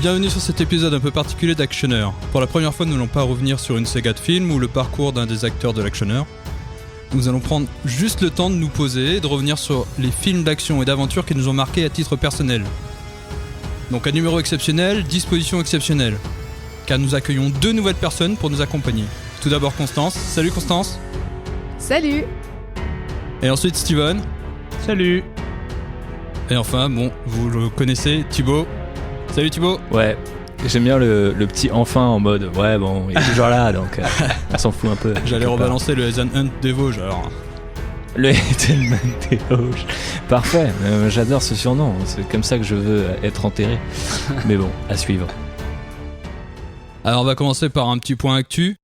Bienvenue sur cet épisode un peu particulier d'Actionneur. Pour la première fois, nous n'allons pas revenir sur une saga de films ou le parcours d'un des acteurs de l'Actionneur. Nous allons prendre juste le temps de nous poser et de revenir sur les films d'action et d'aventure qui nous ont marqués à titre personnel. Donc un numéro exceptionnel, disposition exceptionnelle. Car nous accueillons 2 nouvelles personnes pour nous accompagner. Tout d'abord Constance. Salut Constance. Salut. Et ensuite Steven. Salut. Et enfin, bon, vous le connaissez, Thibaut. Salut Thibaut. Ouais, j'aime bien le petit enfin en mode ouais bon, il est toujours là donc on s'en fout un peu. J'allais rebalancer le Ethan Hunt des Vosges alors. Le Ethan Hunt des Vosges. Parfait, j'adore ce surnom, c'est comme ça que je veux être enterré. Mais bon, à suivre. Alors on va commencer par un petit point actu.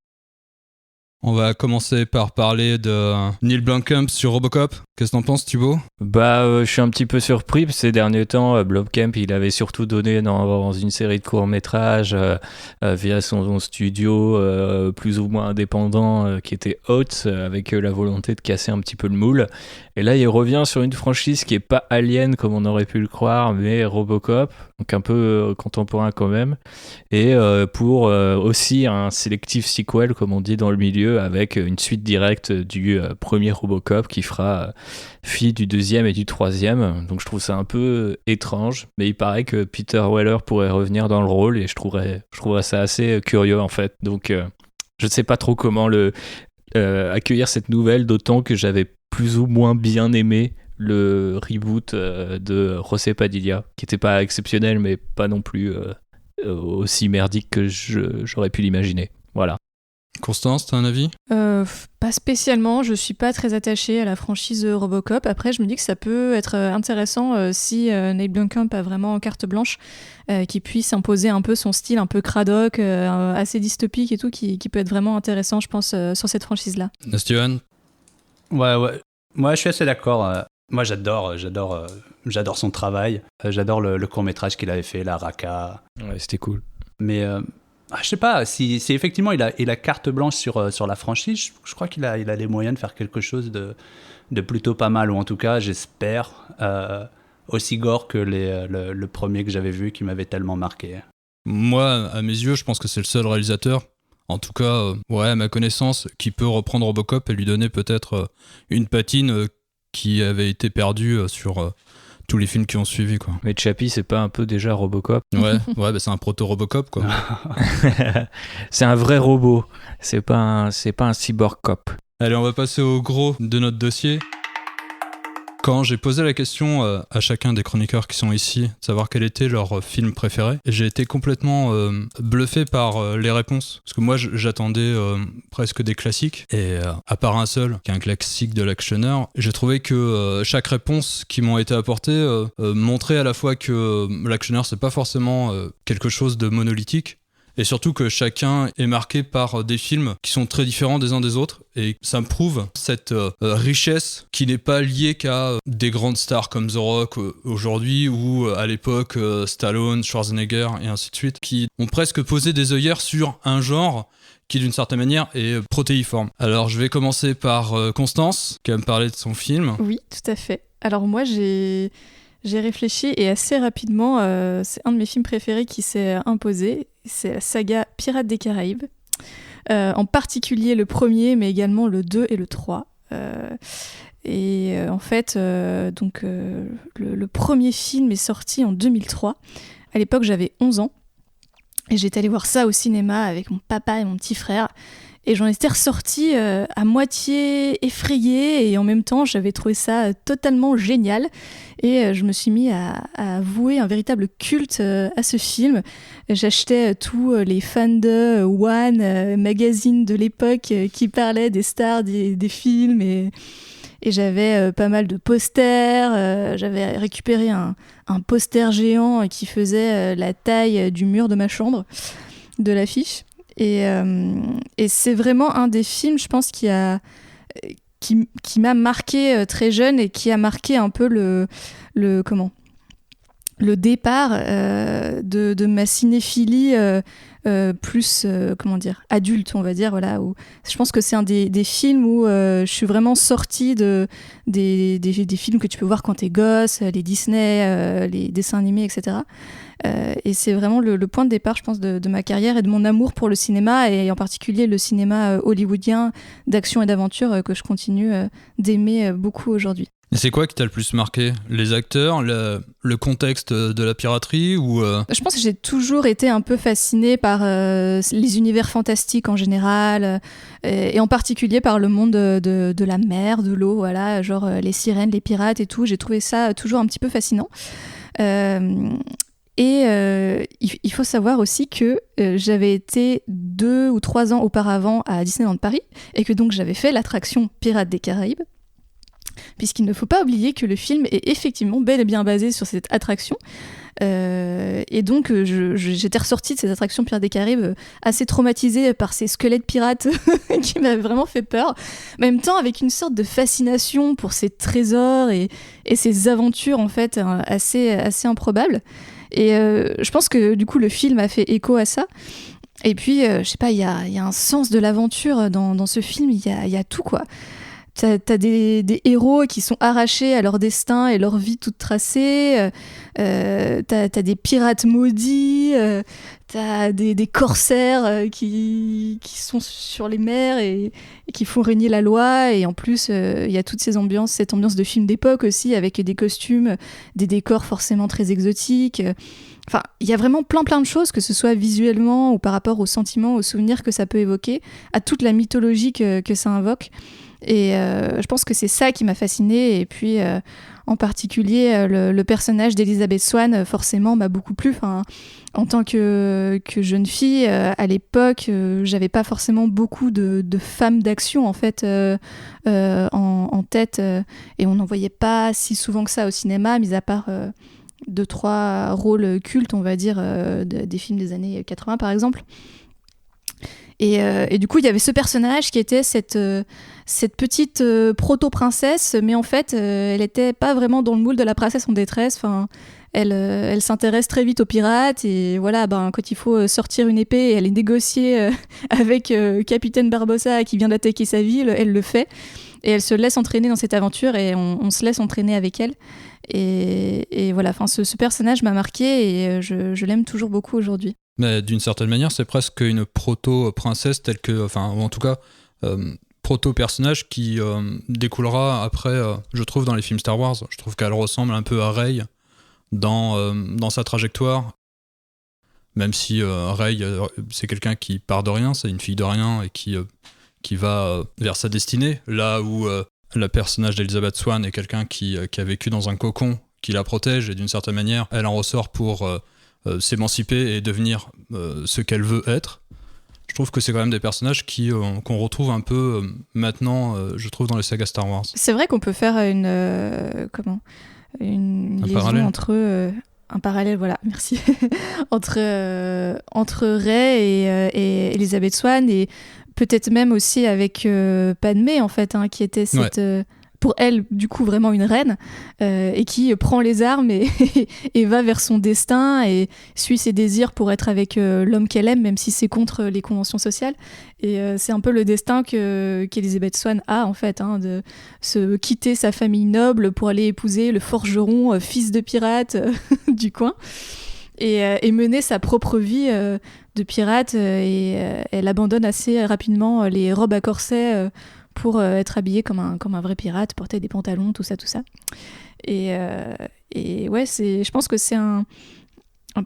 On va commencer par parler de Neil Blomkamp sur Robocop. Qu'est-ce que t'en penses, Thibaut ? Je suis un petit peu surpris parce que ces derniers temps, Blomkamp, il avait surtout donné dans une série de courts-métrages via son studio plus ou moins indépendant qui était Hot, avec la volonté de casser un petit peu le moule. Et là, il revient sur une franchise qui est pas Alien comme on aurait pu le croire, mais Robocop, donc un peu contemporain quand même. Et pour aussi un selective sequel, comme on dit dans le milieu, avec une suite directe du premier Robocop qui fera fi du deuxième et du troisième. Donc je trouve ça un peu étrange, mais il paraît que Peter Weller pourrait revenir dans le rôle et je trouverais ça assez curieux en fait. Donc je ne sais pas trop comment accueillir cette nouvelle, d'autant que j'avais plus ou moins bien aimé le reboot de José Padilla, qui n'était pas exceptionnel mais pas non plus aussi merdique que j'aurais pu l'imaginer. Voilà. Constance, t'as un avis ? Pas spécialement, je suis pas très attachée à la franchise Robocop. Après, je me dis que ça peut être intéressant si Neil Blomkamp a vraiment carte blanche, qu'il puisse imposer un peu son style un peu cradoc, assez dystopique et tout, qui peut être vraiment intéressant, je pense, sur cette franchise-là. Steven ? Ouais. Moi, je suis assez d'accord. Moi, j'adore son travail. J'adore le court-métrage qu'il avait fait, La Raqqa. Ouais, c'était cool. Mais je sais pas, si effectivement il a carte blanche sur la franchise, je crois qu'il a les moyens de faire quelque chose de plutôt pas mal, ou en tout cas, j'espère, aussi gore que le premier que j'avais vu qui m'avait tellement marqué. Moi, à mes yeux, je pense que c'est le seul réalisateur, en tout cas, à ma connaissance, qui peut reprendre Robocop et lui donner peut-être une patine qui avait été perdue sur tous les films qui ont suivi, quoi. Mais Chappie, c'est pas un peu déjà Robocop ? Ouais, c'est un proto-Robocop, quoi. C'est un vrai robot, c'est pas un cyborg cop. Allez, on va passer au gros de notre dossier. Quand j'ai posé la question à chacun des chroniqueurs qui sont ici, de savoir quel était leur film préféré, j'ai été complètement bluffé par les réponses. Parce que moi, j'attendais presque des classiques. Et à part un seul, qui est un classique de l'actionneur, j'ai trouvé que chaque réponse qui m'ont été apportées montrait à la fois que l'actionneur, c'est pas forcément quelque chose de monolithique. Et surtout que chacun est marqué par des films qui sont très différents des uns des autres. Et ça me prouve cette richesse qui n'est pas liée qu'à des grandes stars comme The Rock aujourd'hui, ou à l'époque Stallone, Schwarzenegger et ainsi de suite, qui ont presque posé des œillères sur un genre qui d'une certaine manière est protéiforme. Alors je vais commencer par Constance, qui va me parler de son film. Oui, tout à fait. Alors moi, j'ai réfléchi et assez rapidement, c'est un de mes films préférés qui s'est imposé. C'est la saga Pirates des Caraïbes, en particulier le premier, mais également le 2 et le 3. En fait, le premier film est sorti en 2003. À l'époque, j'avais 11 ans. Et j'étais allée voir ça au cinéma avec mon papa et mon petit frère. Et j'en étais ressortie à moitié effrayée, et en même temps j'avais trouvé ça totalement génial, et je me suis mis à vouer un véritable culte à ce film. J'achetais tous les fans de One magazine de l'époque qui parlaient des stars des films, et j'avais pas mal de posters. J'avais récupéré un poster géant qui faisait la taille du mur de ma chambre, de l'affiche. Et c'est vraiment un des films, je pense, qui m'a marqué très jeune, et qui a marqué un peu le départ de ma cinéphilie plus, comment dire, adulte, on va dire, voilà. Où je pense que c'est un des films où je suis vraiment sortie des films que tu peux voir quand t'es gosse, les Disney, les dessins animés, etc. Et c'est vraiment le point de départ, je pense, de ma carrière et de mon amour pour le cinéma, et en particulier le cinéma hollywoodien d'action et d'aventure que je continue d'aimer beaucoup aujourd'hui. Et c'est quoi qui t'a le plus marqué ? Les acteurs, le contexte de la piraterie ou Je pense que j'ai toujours été un peu fascinée par les univers fantastiques en général, et en particulier par le monde de la mer, de l'eau, voilà, genre les sirènes, les pirates et tout. J'ai trouvé ça toujours un petit peu fascinant. Il faut savoir aussi que j'avais été 2 ou 3 ans auparavant à Disneyland Paris, et que donc j'avais fait l'attraction Pirates des Caraïbes, puisqu'il ne faut pas oublier que le film est effectivement bel et bien basé sur cette attraction. Et donc j'étais ressortie de cette attraction Pirates des Caraïbes assez traumatisée par ces squelettes pirates qui m'avaient vraiment fait peur, mais en même temps avec une sorte de fascination pour ces trésors et ces aventures en fait assez improbables. Et je pense que du coup le film a fait écho à ça. Et puis je sais pas, il y a un sens de l'aventure dans ce film, il y a tout quoi. T'as des héros qui sont arrachés à leur destin et leur vie toute tracée, t'as des pirates maudits, t'as des corsaires qui sont sur les mers et qui font régner la loi, et en plus il y a toute cette ambiance de film d'époque aussi, avec des costumes, des décors forcément très exotiques. Enfin, il y a vraiment plein de choses, que ce soit visuellement ou par rapport aux sentiments, aux souvenirs que ça peut évoquer, à toute la mythologie que ça invoque. Et je pense que c'est ça qui m'a fascinée. Et puis en particulier le personnage d'Elizabeth Swann forcément m'a beaucoup plu. Enfin, en tant que jeune fille à l'époque, j'avais pas forcément beaucoup de femmes d'action en fait en tête, et on n'en voyait pas si souvent que ça au cinéma, mis à part 2-3 rôles cultes, on va dire, des films des années 80 par exemple. Et du coup, il y avait ce personnage qui était cette petite proto-princesse, mais en fait, elle était pas vraiment dans le moule de la princesse en détresse. Enfin, elle s'intéresse très vite aux pirates, et voilà, quand il faut sortir une épée et aller négocier avec Capitaine Barbossa qui vient d'attaquer sa ville, elle le fait. Et elle se laisse entraîner dans cette aventure, et on se laisse entraîner avec elle. Et voilà, ce personnage m'a marqué, et je l'aime toujours beaucoup aujourd'hui. Mais d'une certaine manière, c'est presque une proto-princesse telle que, enfin, ou en tout cas, proto-personnage qui découlera après, je trouve, dans les films Star Wars. Je trouve qu'elle ressemble un peu à Rey dans sa trajectoire. Même si Rey, c'est quelqu'un qui part de rien, c'est une fille de rien, et qui va vers sa destinée. Là où le personnage d'Elizabeth Swann est quelqu'un qui a vécu dans un cocon qui la protège, et d'une certaine manière, elle en ressort pour s'émanciper et devenir ce qu'elle veut être. Je trouve que c'est quand même des personnages qu'on retrouve un peu maintenant, je trouve, dans les sagas Star Wars. C'est vrai qu'on peut faire une liaison parallèle. entre un parallèle, voilà, merci, entre Rey et Elizabeth Swann, et peut-être même aussi avec Padmé en fait, qui était cette pour elle, du coup, vraiment une reine, et qui prend les armes et va vers son destin et suit ses désirs pour être avec l'homme qu'elle aime, même si c'est contre les conventions sociales. Et c'est un peu le destin qu'Elizabeth Swann a, en fait, de se quitter sa famille noble pour aller épouser le forgeron, fils de pirate du coin, et mener sa propre vie de pirate. Et elle abandonne assez rapidement les robes à corset pour être habillée comme un vrai pirate, porter des pantalons, tout ça. Et ouais, je pense que c'est un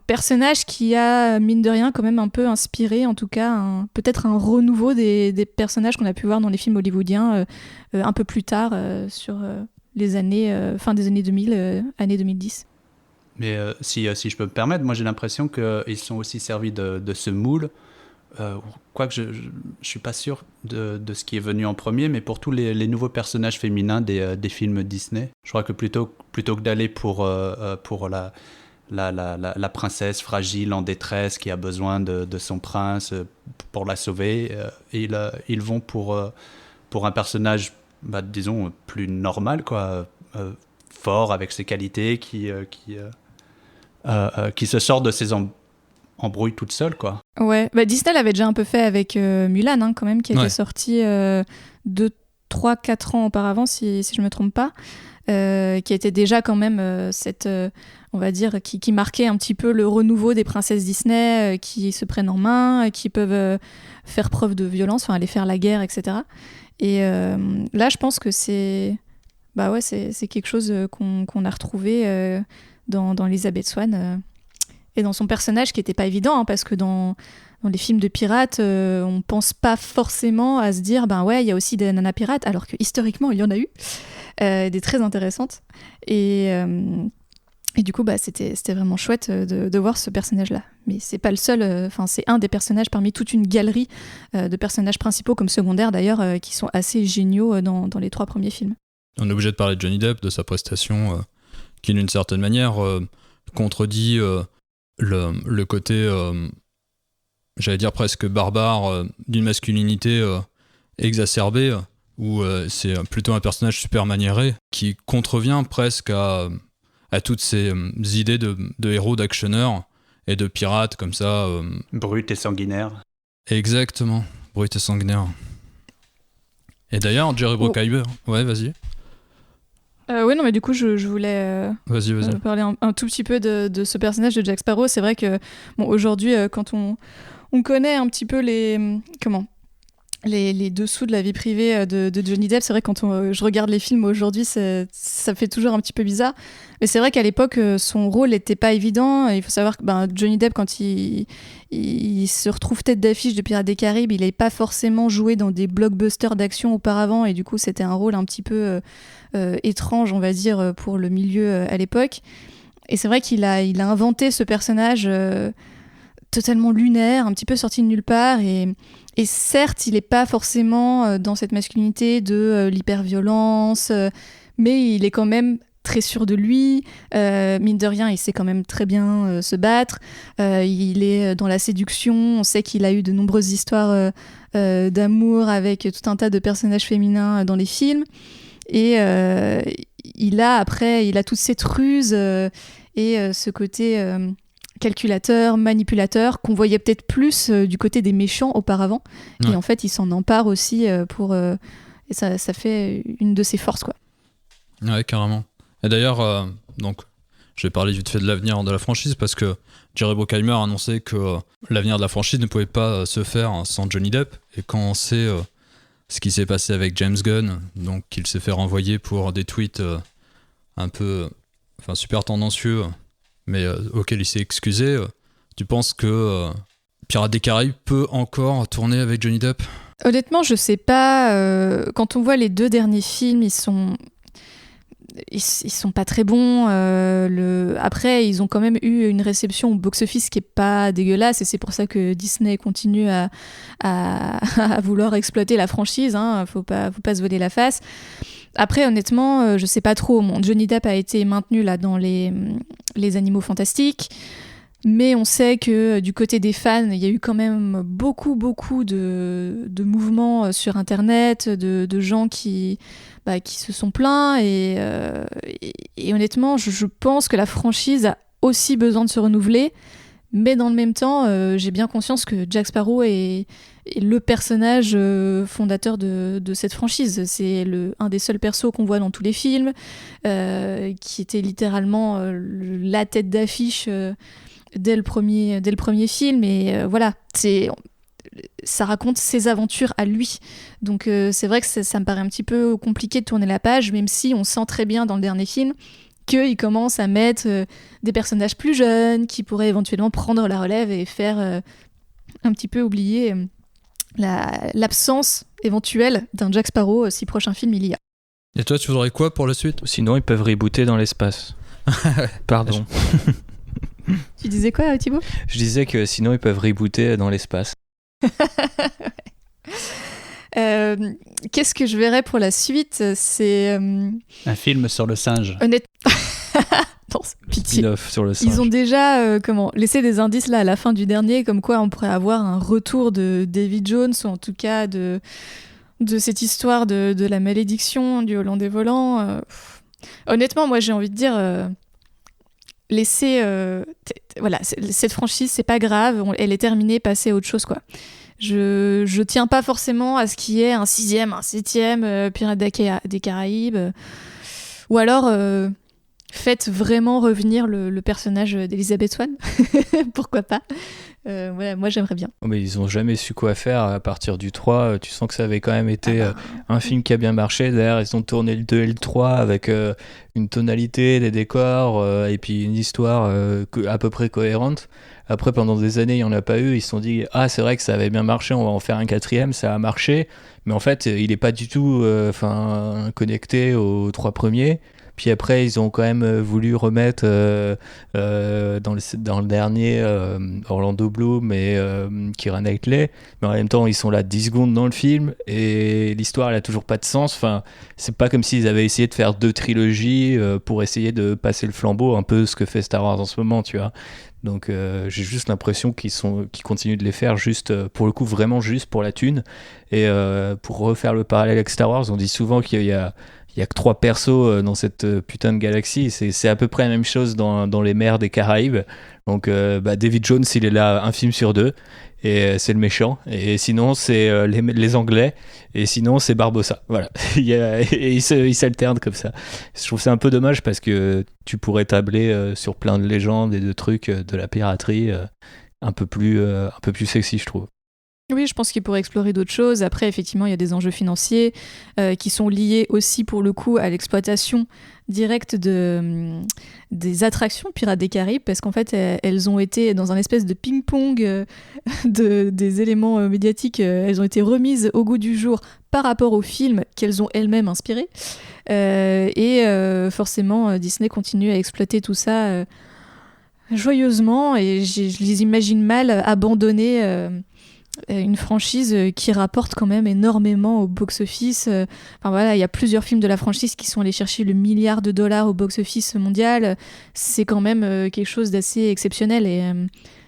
personnage qui a, mine de rien, quand même un peu inspiré, en tout cas, peut-être un renouveau des personnages qu'on a pu voir dans les films hollywoodiens un peu plus tard, sur les années, fin des années 2000, années 2010. Mais si je peux me permettre, moi j'ai l'impression qu'ils sont aussi servis de ce moule. Quoique je suis pas sûr de ce qui est venu en premier, mais pour tous les nouveaux personnages féminins des films Disney, je crois que plutôt que d'aller pour la princesse fragile en détresse qui a besoin de son prince pour la sauver, ils vont pour un personnage, disons, plus normal, quoi, fort, avec ses qualités, qui se sort de ses embrouille toute seule, quoi. Ouais, bah, Disney l'avait déjà un peu fait avec Mulan, hein, quand même, qui était sorti 2, 3, 4 ans auparavant, si je me trompe pas, qui était déjà quand même on va dire, qui marquait un petit peu le renouveau des princesses Disney, qui se prennent en main, qui peuvent faire preuve de violence, enfin aller faire la guerre, etc. Et là, je pense que c'est quelque chose qu'on a retrouvé dans Elizabeth Swann et dans son personnage qui n'était pas évident, hein, parce que dans les films de pirates, on pense pas forcément à se dire il y a aussi des nanas pirates, alors que historiquement il y en a eu des très intéressantes, et du coup c'était vraiment chouette de voir ce personnage là. Mais c'est pas le seul, c'est un des personnages parmi toute une galerie de personnages principaux comme secondaires d'ailleurs, qui sont assez géniaux dans les 3 premiers films. On est obligé de parler de Johnny Depp, de sa prestation qui d'une certaine manière contredit le côté j'allais dire presque barbare d'une masculinité exacerbée, où c'est plutôt un personnage super maniéré qui contrevient presque à toutes ces idées de héros, d'actionneurs et de pirates comme ça. Brut et sanguinaire. Exactement, brut et sanguinaire. Et d'ailleurs, Jerry Bruckheimer... Ouais, vas-y. Oui, non, mais du coup, je voulais vas-y. Parler un tout petit peu de ce personnage de Jack Sparrow. C'est vrai que aujourd'hui, quand on connaît un petit peu les dessous de la vie privée de Johnny Depp, c'est vrai que quand je regarde les films aujourd'hui, ça fait toujours un petit peu bizarre. Mais c'est vrai qu'à l'époque, son rôle n'était pas évident. Il faut savoir que Johnny Depp, quand il se retrouve tête d'affiche de Pirates des Caraïbes, il n'avait pas forcément joué dans des blockbusters d'action auparavant, et du coup, c'était un rôle un petit peu étrange, on va dire, pour le milieu à l'époque. Et c'est vrai qu'il a inventé ce personnage totalement lunaire, un petit peu sorti de nulle part, et certes, il n'est pas forcément dans cette masculinité de l'hyperviolence, mais il est quand même très sûr de lui, mine de rien, il sait quand même très bien se battre, il est dans la séduction, on sait qu'il a eu de nombreuses histoires d'amour avec tout un tas de personnages féminins dans les films, et il a toute cette ruse et ce côté calculateur, manipulateur, qu'on voyait peut-être plus du côté des méchants auparavant. Ouais. Et en fait, il s'en empare aussi et ça fait une de ses forces, quoi. Ouais, carrément. Et d'ailleurs, donc, je vais parler vite fait de l'avenir de la franchise, parce que Jerry Bruckheimer a annoncé que l'avenir de la franchise ne pouvait pas se faire sans Johnny Depp. Et quand on sait ce qui s'est passé avec James Gunn, donc qu'il s'est fait renvoyer pour des tweets un peu, super tendancieux, mais auquel il s'est excusé, tu penses que Pirates des Caraïbes peut encore tourner avec Johnny Depp ? Honnêtement, je sais pas. Quand on voit les 2 derniers films, ils sont pas très bons. Après, ils ont quand même eu une réception au box-office qui est pas dégueulasse, et c'est pour ça que Disney continue à vouloir exploiter la franchise, hein. Faut pas se voiler la face. Après, honnêtement, je sais pas trop. Johnny Depp a été maintenu là dans les Animaux Fantastiques, mais on sait que du côté des fans, il y a eu quand même beaucoup de mouvements sur Internet, de gens qui se sont plaints, et honnêtement, je pense que la franchise a aussi besoin de se renouveler. Mais dans le même temps, j'ai bien conscience que Jack Sparrow est le personnage fondateur de cette franchise. C'est un des seuls persos qu'on voit dans tous les films, qui était littéralement la tête d'affiche dès le premier film. Et voilà, ça raconte ses aventures à lui. Donc c'est vrai que ça me paraît un petit peu compliqué de tourner la page, même si on sent très bien dans le dernier film qu'il commence à mettre des personnages plus jeunes qui pourraient éventuellement prendre la relève et faire un petit peu oublier l'absence éventuelle d'un Jack Sparrow si prochain film il y a. Et toi, tu voudrais quoi pour la suite ? Sinon, ils peuvent rebooter dans l'espace. Pardon. Tu disais quoi, Thibaut ? Je disais que sinon, ils peuvent rebooter dans l'espace. Qu'est-ce que je verrais pour la suite ? C'est un film sur le singe. Honnêtement, non, pitié. Spin-off sur le singe. Ils ont déjà laissé des indices là à la fin du dernier, comme quoi on pourrait avoir un retour de Davy Jones, ou en tout cas de cette histoire de la malédiction du Hollandais volant. Honnêtement, moi j'ai envie de dire, laisser voilà, cette franchise, c'est pas grave, elle est terminée, passer à autre chose, quoi. Je tiens pas forcément à ce qu'il y ait un 6e, un 7e Pirates des Caraïbes, ou alors faites vraiment revenir le personnage d'Elizabeth Swann. Pourquoi pas. Voilà, moi j'aimerais bien. Mais ils ont jamais su quoi faire à partir du 3. Tu sens que ça avait quand même été un film qui a bien marché. D'ailleurs, ils ont tourné le 2 et le 3 avec une tonalité, des décors et puis une histoire à peu près cohérente. Après, pendant des années, il n'y en a pas eu. Ils se sont dit, ah, c'est vrai que ça avait bien marché, on va en faire un 4e, ça a marché. Mais en fait, il n'est pas du tout connecté aux 3 premiers. Puis après, ils ont quand même voulu remettre dans le dernier Orlando Bloom et Keira Knightley. Mais en même temps, ils sont là 10 secondes dans le film et l'histoire, elle a toujours pas de sens. Enfin, c'est pas comme s'ils avaient essayé de faire 2 trilogies pour essayer de passer le flambeau, un peu ce que fait Star Wars en ce moment, tu vois. Donc j'ai juste l'impression qu'ils continuent de les faire juste, pour le coup, vraiment juste pour la thune. Et pour refaire le parallèle avec Star Wars, on dit souvent qu'il y a que 3 persos dans cette putain de galaxie. C'est à peu près la même chose dans les mers des Caraïbes. Donc David Jones, il est là un film sur 2 et c'est le méchant. Et sinon, c'est les Anglais. Et sinon, c'est Barbossa. Voilà. Et ils s'alternent comme ça. Je trouve ça un peu dommage parce que tu pourrais tabler sur plein de légendes et de trucs de la piraterie un peu plus sexy, je trouve. Oui, je pense qu'il pourrait explorer d'autres choses. Après, effectivement, il y a des enjeux financiers qui sont liés aussi, pour le coup, à l'exploitation directe des attractions Pirates des Caraïbes, parce qu'en fait, elles ont été dans un espèce de ping-pong des éléments médiatiques. Elles ont été remises au goût du jour par rapport au film qu'elles ont elles-mêmes inspiré. Forcément, Disney continue à exploiter tout ça joyeusement, et je les imagine mal abandonner une franchise qui rapporte quand même énormément au box-office. Enfin voilà, il y a plusieurs films de la franchise qui sont allés chercher le $1 milliard au box-office mondial. C'est quand même quelque chose d'assez exceptionnel, et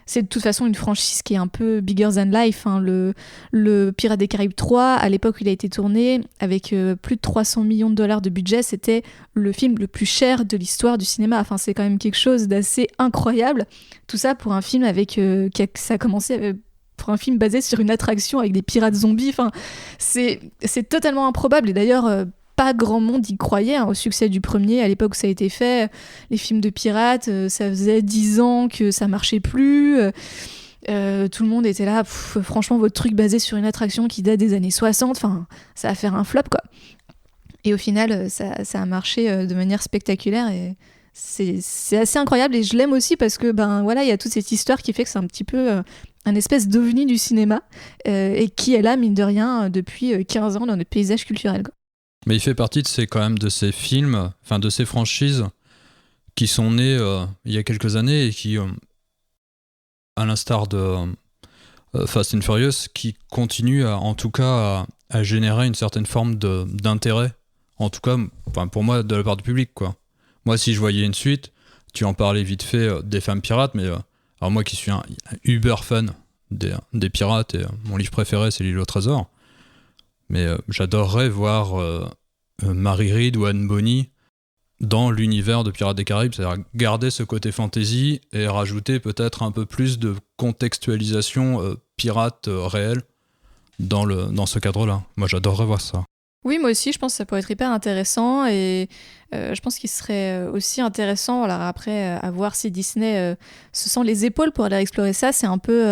c'est de toute façon une franchise qui est un peu bigger than life. Hein. Le Pirates des Caraïbes 3, à l'époque où il a été tourné, avec plus de $300 millions de budget, c'était le film le plus cher de l'histoire du cinéma. Enfin, c'est quand même quelque chose d'assez incroyable. Tout ça pour un film ça a commencé pour un film basé sur une attraction avec des pirates zombies. Enfin, c'est totalement improbable. Et d'ailleurs, pas grand monde y croyait au succès du premier. À l'époque où ça a été fait, les films de pirates, ça faisait 10 ans que ça marchait plus. Tout le monde était là, franchement, votre truc basé sur une attraction qui date des années 60, enfin, ça va faire un flop, quoi. Et au final, ça a marché de manière spectaculaire, et c'est assez incroyable. Et je l'aime aussi parce que, voilà, il y a toute cette histoire qui fait que c'est un petit peu un espèce d'ovni du cinéma, et qui est là, mine de rien, depuis 15 ans dans notre paysage culturel, quoi. Mais il fait partie de ces films, enfin de ces franchises qui sont nées il y a quelques années et qui, à l'instar de Fast and Furious, qui continuent en tout cas à générer une certaine forme d'intérêt, en tout cas pour moi, de la part du public, quoi. Moi, si je voyais une suite, tu en parlais vite fait des femmes pirates, mais alors moi qui suis un uber fan des pirates, et mon livre préféré c'est L'île au trésor, mais j'adorerais voir Mary Read ou Anne Bonny dans l'univers de Pirates des Caraïbes, c'est-à-dire garder ce côté fantasy et rajouter peut-être un peu plus de contextualisation pirate réelle dans ce cadre-là. Moi j'adorerais voir ça. Oui, moi aussi, je pense que ça pourrait être hyper intéressant, et je pense qu'il serait aussi intéressant, alors après, à voir si Disney se sent les épaules pour aller explorer ça. C'est un peu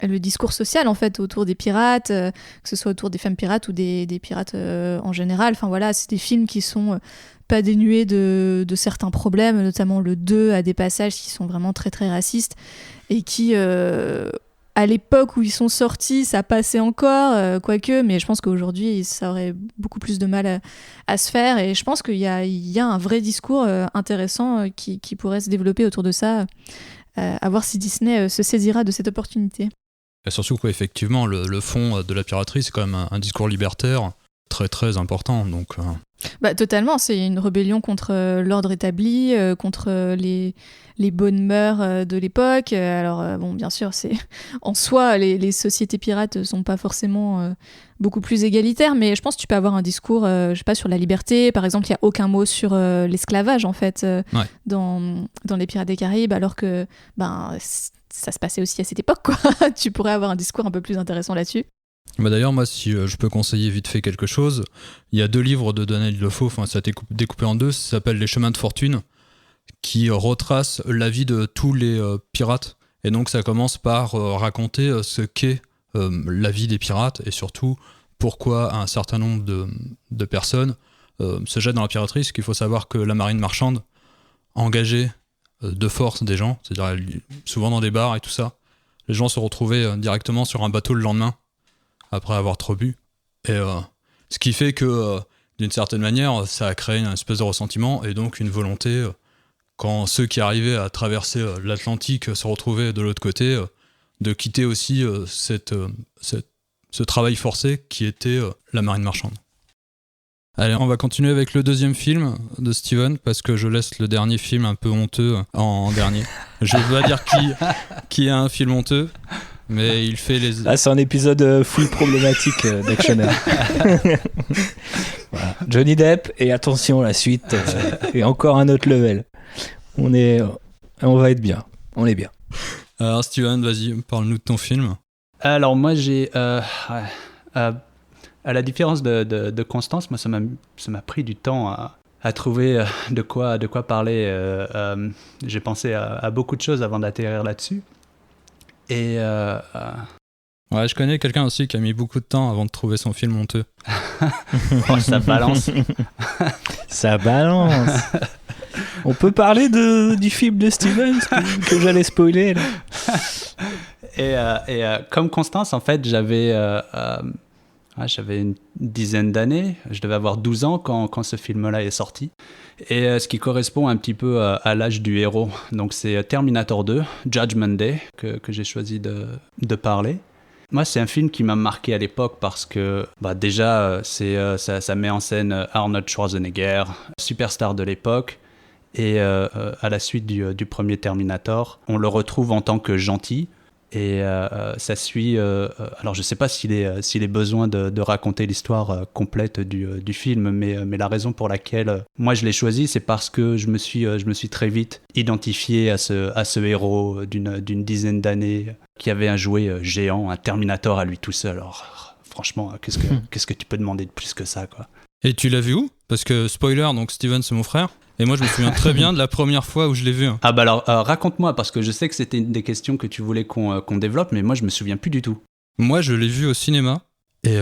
le discours social, en fait, autour des pirates, que ce soit autour des femmes pirates ou des pirates en général. Enfin voilà, c'est des films qui sont pas dénués de certains problèmes, notamment le 2 a des passages qui sont vraiment très très racistes, et qui... à l'époque où ils sont sortis, ça passait encore, quoique, mais je pense qu'aujourd'hui, ça aurait beaucoup plus de mal à se faire, et je pense qu'il y a un vrai discours intéressant qui pourrait se développer autour de ça, à voir si Disney se saisira de cette opportunité. Et surtout qu'effectivement, le fond de la piraterie, c'est quand même un discours libertaire très très important. Donc, Totalement, c'est une rébellion contre l'ordre établi, contre les bonnes mœurs de l'époque. Alors, bien sûr, en soi, les sociétés pirates sont pas forcément beaucoup plus égalitaires, mais je pense que tu peux avoir un discours, je sais pas, sur la liberté. Par exemple, il n'y a aucun mot sur l'esclavage, en fait, dans les Pirates des Caraïbes, alors que ça se passait aussi à cette époque, quoi. Tu pourrais avoir un discours un peu plus intéressant là-dessus. D'ailleurs, moi, si je peux conseiller vite fait quelque chose, il y a 2 livres de Daniel Defoe, ça a été découpé en 2, ça s'appelle Les Chemins de Fortune, qui retrace la vie de tous les pirates. Et donc ça commence par raconter ce qu'est la vie des pirates, et surtout pourquoi un certain nombre de personnes se jettent dans la piraterie. Parce qu'il faut savoir que la marine marchande engageait de force des gens, c'est-à-dire souvent dans des bars et tout ça. Les gens se retrouvaient directement sur un bateau le lendemain, après avoir trop bu. Et ce qui fait que, d'une certaine manière, ça a créé une espèce de ressentiment et donc une volonté, quand ceux qui arrivaient à traverser l'Atlantique se retrouvaient de l'autre côté, de quitter aussi ce travail forcé qui était la marine marchande. Allez, on va continuer avec le 2e film de Steven, parce que je laisse le dernier film un peu honteux en dernier. Je veux pas dire qui a un film honteux, mais il fait les... Là, c'est un épisode full problématique d'Actionnaire. Voilà. Johnny Depp, et attention, la suite, et encore un autre level. On va être bien. On est bien. Alors, Steven, vas-y, parle-nous de ton film. Alors, moi, j'ai... à la différence de Constance, moi, ça m'a pris du temps à trouver de quoi parler. J'ai pensé à beaucoup de choses avant d'atterrir là-dessus. Et ouais, je connais quelqu'un aussi qui a mis beaucoup de temps avant de trouver son film honteux. Oh, ça balance. Ça balance. On peut parler du film de Stevens que j'allais spoiler là. Et comme Constance, en fait, j'avais une dizaine d'années. Je devais avoir 12 ans quand ce film-là est sorti. Et ce qui correspond un petit peu à l'âge du héros. Donc c'est Terminator 2, Judgment Day, que j'ai choisi de parler. Moi, c'est un film qui m'a marqué à l'époque parce que déjà, ça met en scène Arnold Schwarzenegger, superstar de l'époque. Et à la suite du premier Terminator, on le retrouve en tant que gentil. Et ça suit... alors, je ne sais pas s'il est besoin de raconter l'histoire complète du film, mais la raison pour laquelle moi je l'ai choisi, c'est parce que je me suis très vite identifié à ce héros d'une dizaine d'années qui avait un jouet géant, un Terminator à lui tout seul. Alors, franchement, qu'est-ce que tu peux demander de plus que ça, quoi. Et tu l'as vu où ? Parce que, spoiler, donc Steven, c'est mon frère. Et moi, je me souviens très bien de la première fois où je l'ai vu. Ah bah alors, raconte-moi, parce que je sais que c'était une des questions que tu voulais qu'on développe, mais moi, je me souviens plus du tout. Moi, je l'ai vu au cinéma, et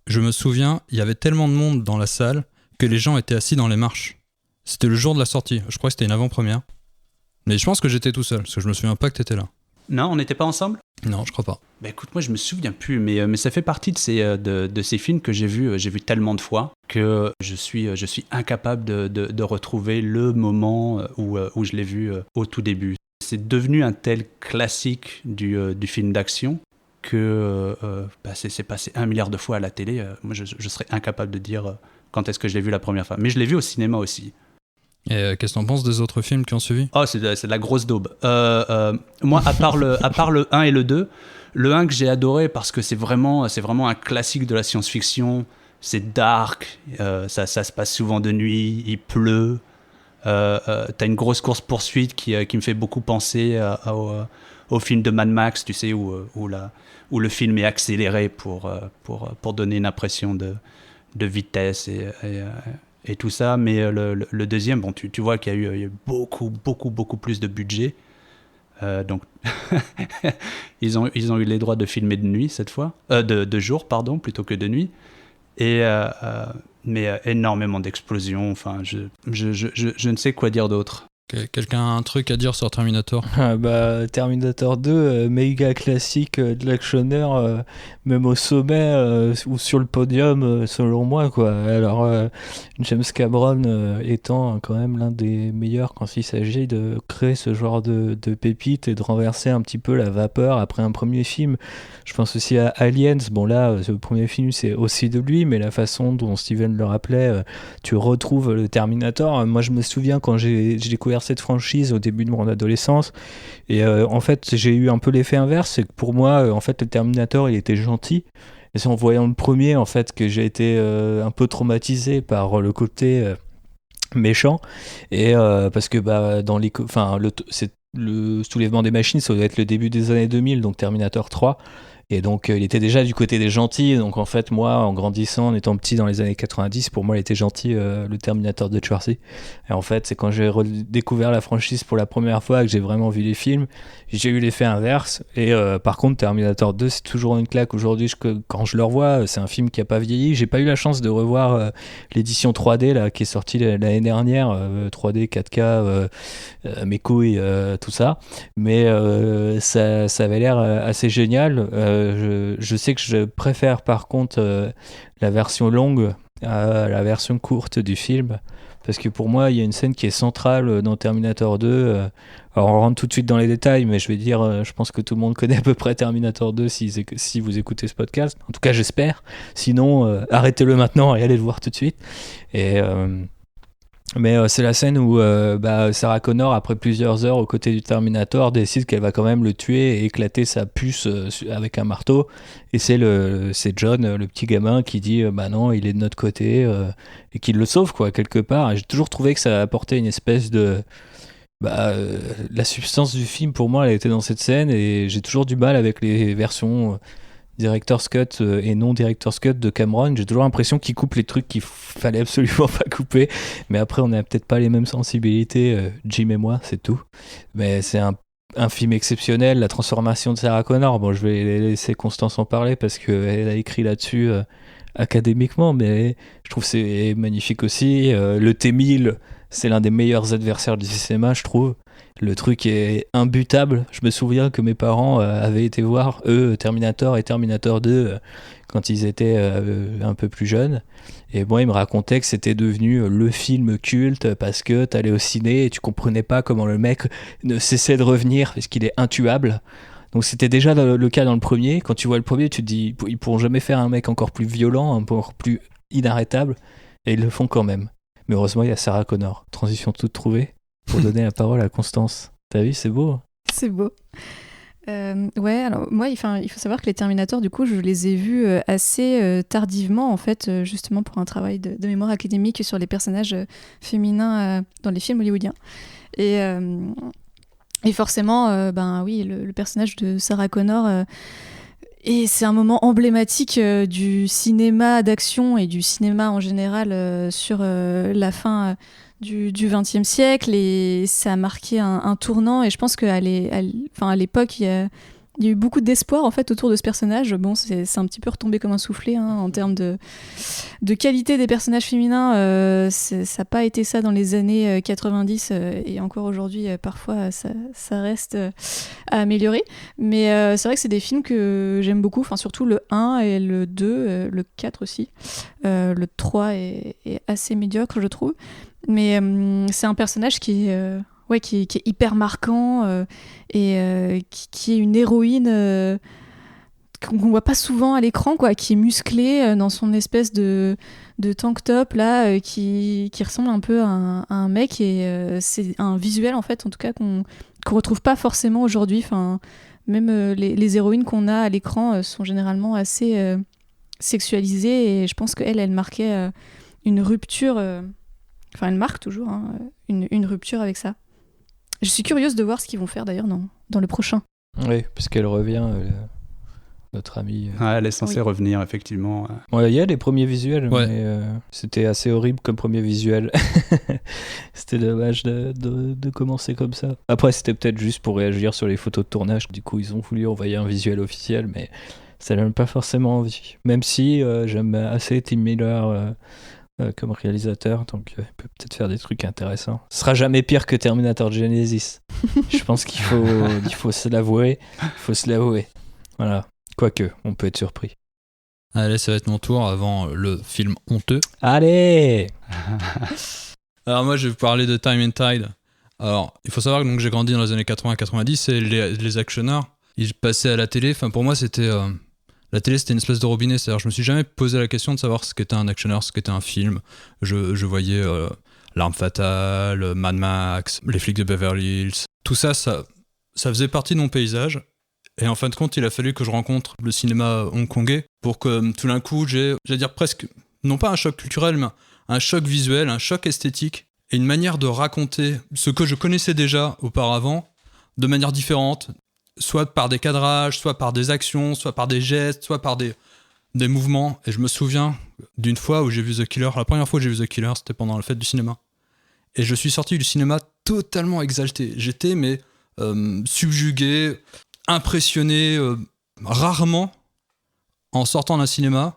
je me souviens, il y avait tellement de monde dans la salle que les gens étaient assis dans les marches. C'était le jour de la sortie, je crois que c'était une avant-première. Mais je pense que j'étais tout seul, parce que je me souviens pas que t'étais là. Non, on n'était pas ensemble ? Non, je crois pas. Bah écoute, moi je me souviens plus, mais ça fait partie de ces films que j'ai vu tellement de fois que je suis incapable de retrouver le moment où je l'ai vu au tout début. C'est devenu un tel classique du film d'action que c'est passé 1 milliard de fois à la télé. Moi je serais incapable de dire quand est-ce que je l'ai vu la première fois. Mais je l'ai vu au cinéma aussi. Et qu'est-ce que t'en penses des autres films qui ont suivi ? Oh, c'est de la grosse daube. Moi, à part le 1 et le 2, le 1 que j'ai adoré parce que c'est vraiment un classique de la science-fiction. C'est dark, ça se passe souvent de nuit, il pleut. T'as une grosse course-poursuite qui me fait beaucoup penser au film de Mad Max, tu sais, où le film est accéléré pour donner une impression de vitesse et tout ça, mais le deuxième, bon, tu vois qu'il y a eu beaucoup plus de budget. Donc, ils ont eu les droits de filmer de nuit cette fois, de jour, pardon, plutôt que de nuit. Mais énormément d'explosions. Enfin, je ne sais quoi dire d'autre. Quelqu'un a un truc à dire sur Terminator? Terminator 2, méga classique de l'actionneur, même au sommet ou sur le podium, selon moi, quoi. Alors, James Cameron étant quand même l'un des meilleurs quand il s'agit de créer ce genre de pépites et de renverser un petit peu la vapeur après un premier film. Je pense aussi à Aliens. Bon, là, ce premier film, c'est aussi de lui, mais la façon dont Steven le rappelait, tu retrouves le Terminator. Moi, je me souviens quand j'ai découvert cette franchise au début de mon adolescence, et en fait j'ai eu un peu l'effet inverse, c'est que pour moi en fait le Terminator il était gentil, et c'est en voyant le premier en fait que j'ai été un peu traumatisé par le côté méchant, et parce que dans le soulèvement des machines, ça doit être le début des années 2000, donc Terminator 3. Et donc il était déjà du côté des gentils, donc en fait moi en grandissant, en étant petit dans les années 90, pour moi il était gentil, le Terminator de Schwarzy. Et en fait c'est quand j'ai redécouvert la franchise pour la première fois que j'ai vraiment vu les films, j'ai eu l'effet inverse. Et par contre Terminator 2 c'est toujours une claque aujourd'hui, quand je le revois, c'est un film qui a pas vieilli. J'ai pas eu la chance de revoir l'édition 3D là, qui est sortie l'année dernière, 3D 4K, mes couilles, tout ça, mais ça avait l'air assez génial. Je sais que je préfère par contre la version longue à la version courte du film, parce que pour moi il y a une scène qui est centrale dans Terminator 2. Alors on rentre tout de suite dans les détails, mais je vais dire, je pense que tout le monde connaît à peu près Terminator 2 si vous écoutez ce podcast, en tout cas j'espère, sinon arrêtez-le maintenant et allez le voir tout de suite. Mais c'est la scène où Sarah Connor, après plusieurs heures aux côtés du Terminator, décide qu'elle va quand même le tuer et éclater sa puce avec un marteau. Et c'est John, le petit gamin, qui dit non, il est de notre côté, et qui le sauve, quoi, quelque part. Et j'ai toujours trouvé que ça apportait une espèce de... la substance du film, pour moi, elle était dans cette scène, et j'ai toujours du mal avec les versions... Director's Cut et non Director's Cut de Cameron. J'ai toujours l'impression qu'il coupe les trucs qu'il fallait absolument pas couper, mais après on n'a peut-être pas les mêmes sensibilités, Jim et moi, c'est tout. Mais c'est un film exceptionnel, la transformation de Sarah Connor. Bon, je vais laisser Constance en parler parce qu'elle a écrit là-dessus académiquement, mais je trouve que c'est magnifique aussi. Le T-1000, c'est l'un des meilleurs adversaires du cinéma, je trouve. Le truc est imbutable. Je me souviens que mes parents avaient été voir, eux, Terminator et Terminator 2 quand ils étaient un peu plus jeunes. Et moi, ils me racontaient que c'était devenu le film culte parce que t'allais au ciné et tu comprenais pas comment le mec ne cessait de revenir parce qu'il est intuable. Donc c'était déjà le cas dans le premier. Quand tu vois le premier, tu te dis, ils pourront jamais faire un mec encore plus violent, encore plus inarrêtable. Et ils le font quand même. Mais heureusement, il y a Sarah Connor. Transition toute trouvée. Pour donner la parole à Constance. T'as vu, c'est beau. C'est beau. Ouais, alors moi, il faut savoir que les Terminators, du coup, je les ai vus assez tardivement, en fait, justement pour un travail de mémoire académique sur les personnages féminins dans les films hollywoodiens. Et forcément, oui, le personnage de Sarah Connor... Et c'est un moment emblématique du cinéma d'action et du cinéma en général sur la fin du XXe siècle, et ça a marqué un tournant. Et je pense qu'à l'époque, il y a eu beaucoup d'espoir en fait autour de ce personnage. Bon, c'est un petit peu retombé comme un soufflé en termes de qualité des personnages féminins. Ça n'a pas été ça dans les années 90 et encore aujourd'hui, parfois ça reste à améliorer. Mais c'est vrai que c'est des films que j'aime beaucoup, surtout le 1 et le 2, le 4 aussi. Le 3 est assez médiocre, je trouve. Mais c'est un personnage qui est hyper marquant et qui est une héroïne qu'on voit pas souvent à l'écran, quoi, qui est musclée dans son espèce de tank top là, qui ressemble un peu à un mec, et c'est un visuel en fait, en tout cas qu'on retrouve pas forcément aujourd'hui. Même les héroïnes qu'on a à l'écran sont généralement assez sexualisées, et je pense qu'elle marquait une rupture. Elle marque toujours une rupture avec ça. Je suis curieuse de voir ce qu'ils vont faire d'ailleurs dans le prochain. Oui, parce qu'elle revient, notre amie. Elle est censée revenir, effectivement. Il y a les premiers visuels, ouais. Mais c'était assez horrible comme premier visuel. C'était dommage de commencer comme ça. Après, c'était peut-être juste pour réagir sur les photos de tournage. Du coup, ils ont voulu envoyer un visuel officiel, mais ça donne pas forcément envie. Même si j'aime assez Tim Miller comme réalisateur, donc il peut peut-être faire des trucs intéressants. Ce sera jamais pire que Terminator Genesis. Je pense qu'il faut se l'avouer. Voilà. Quoique, on peut être surpris. Allez, ça va être mon tour avant le film honteux. Allez! Alors moi, je vais vous parler de Time and Tide. Alors, il faut savoir que donc, j'ai grandi dans les années 80-90 et les actionneurs, ils passaient à la télé. Enfin, pour moi, c'était... la télé, c'était une espèce de robinet. C'est-à-dire, je me suis jamais posé la question de savoir ce qu'était un actionneur, ce qu'était un film. Je voyais L'Arme Fatale, Mad Max, Les Flics de Beverly Hills. Tout ça, ça faisait partie de mon paysage. Et en fin de compte, il a fallu que je rencontre le cinéma hongkongais pour que tout d'un coup, j'allais dire presque, non pas un choc culturel, mais un choc visuel, un choc esthétique et une manière de raconter ce que je connaissais déjà auparavant de manière différente, soit par des cadrages, soit par des actions, soit par des gestes, soit par des mouvements. Et je me souviens d'une fois où j'ai vu The Killer. La première fois que j'ai vu The Killer, c'était pendant la fête du cinéma. Et je suis sorti du cinéma totalement exalté. J'étais subjugué, impressionné. Rarement, en sortant d'un cinéma,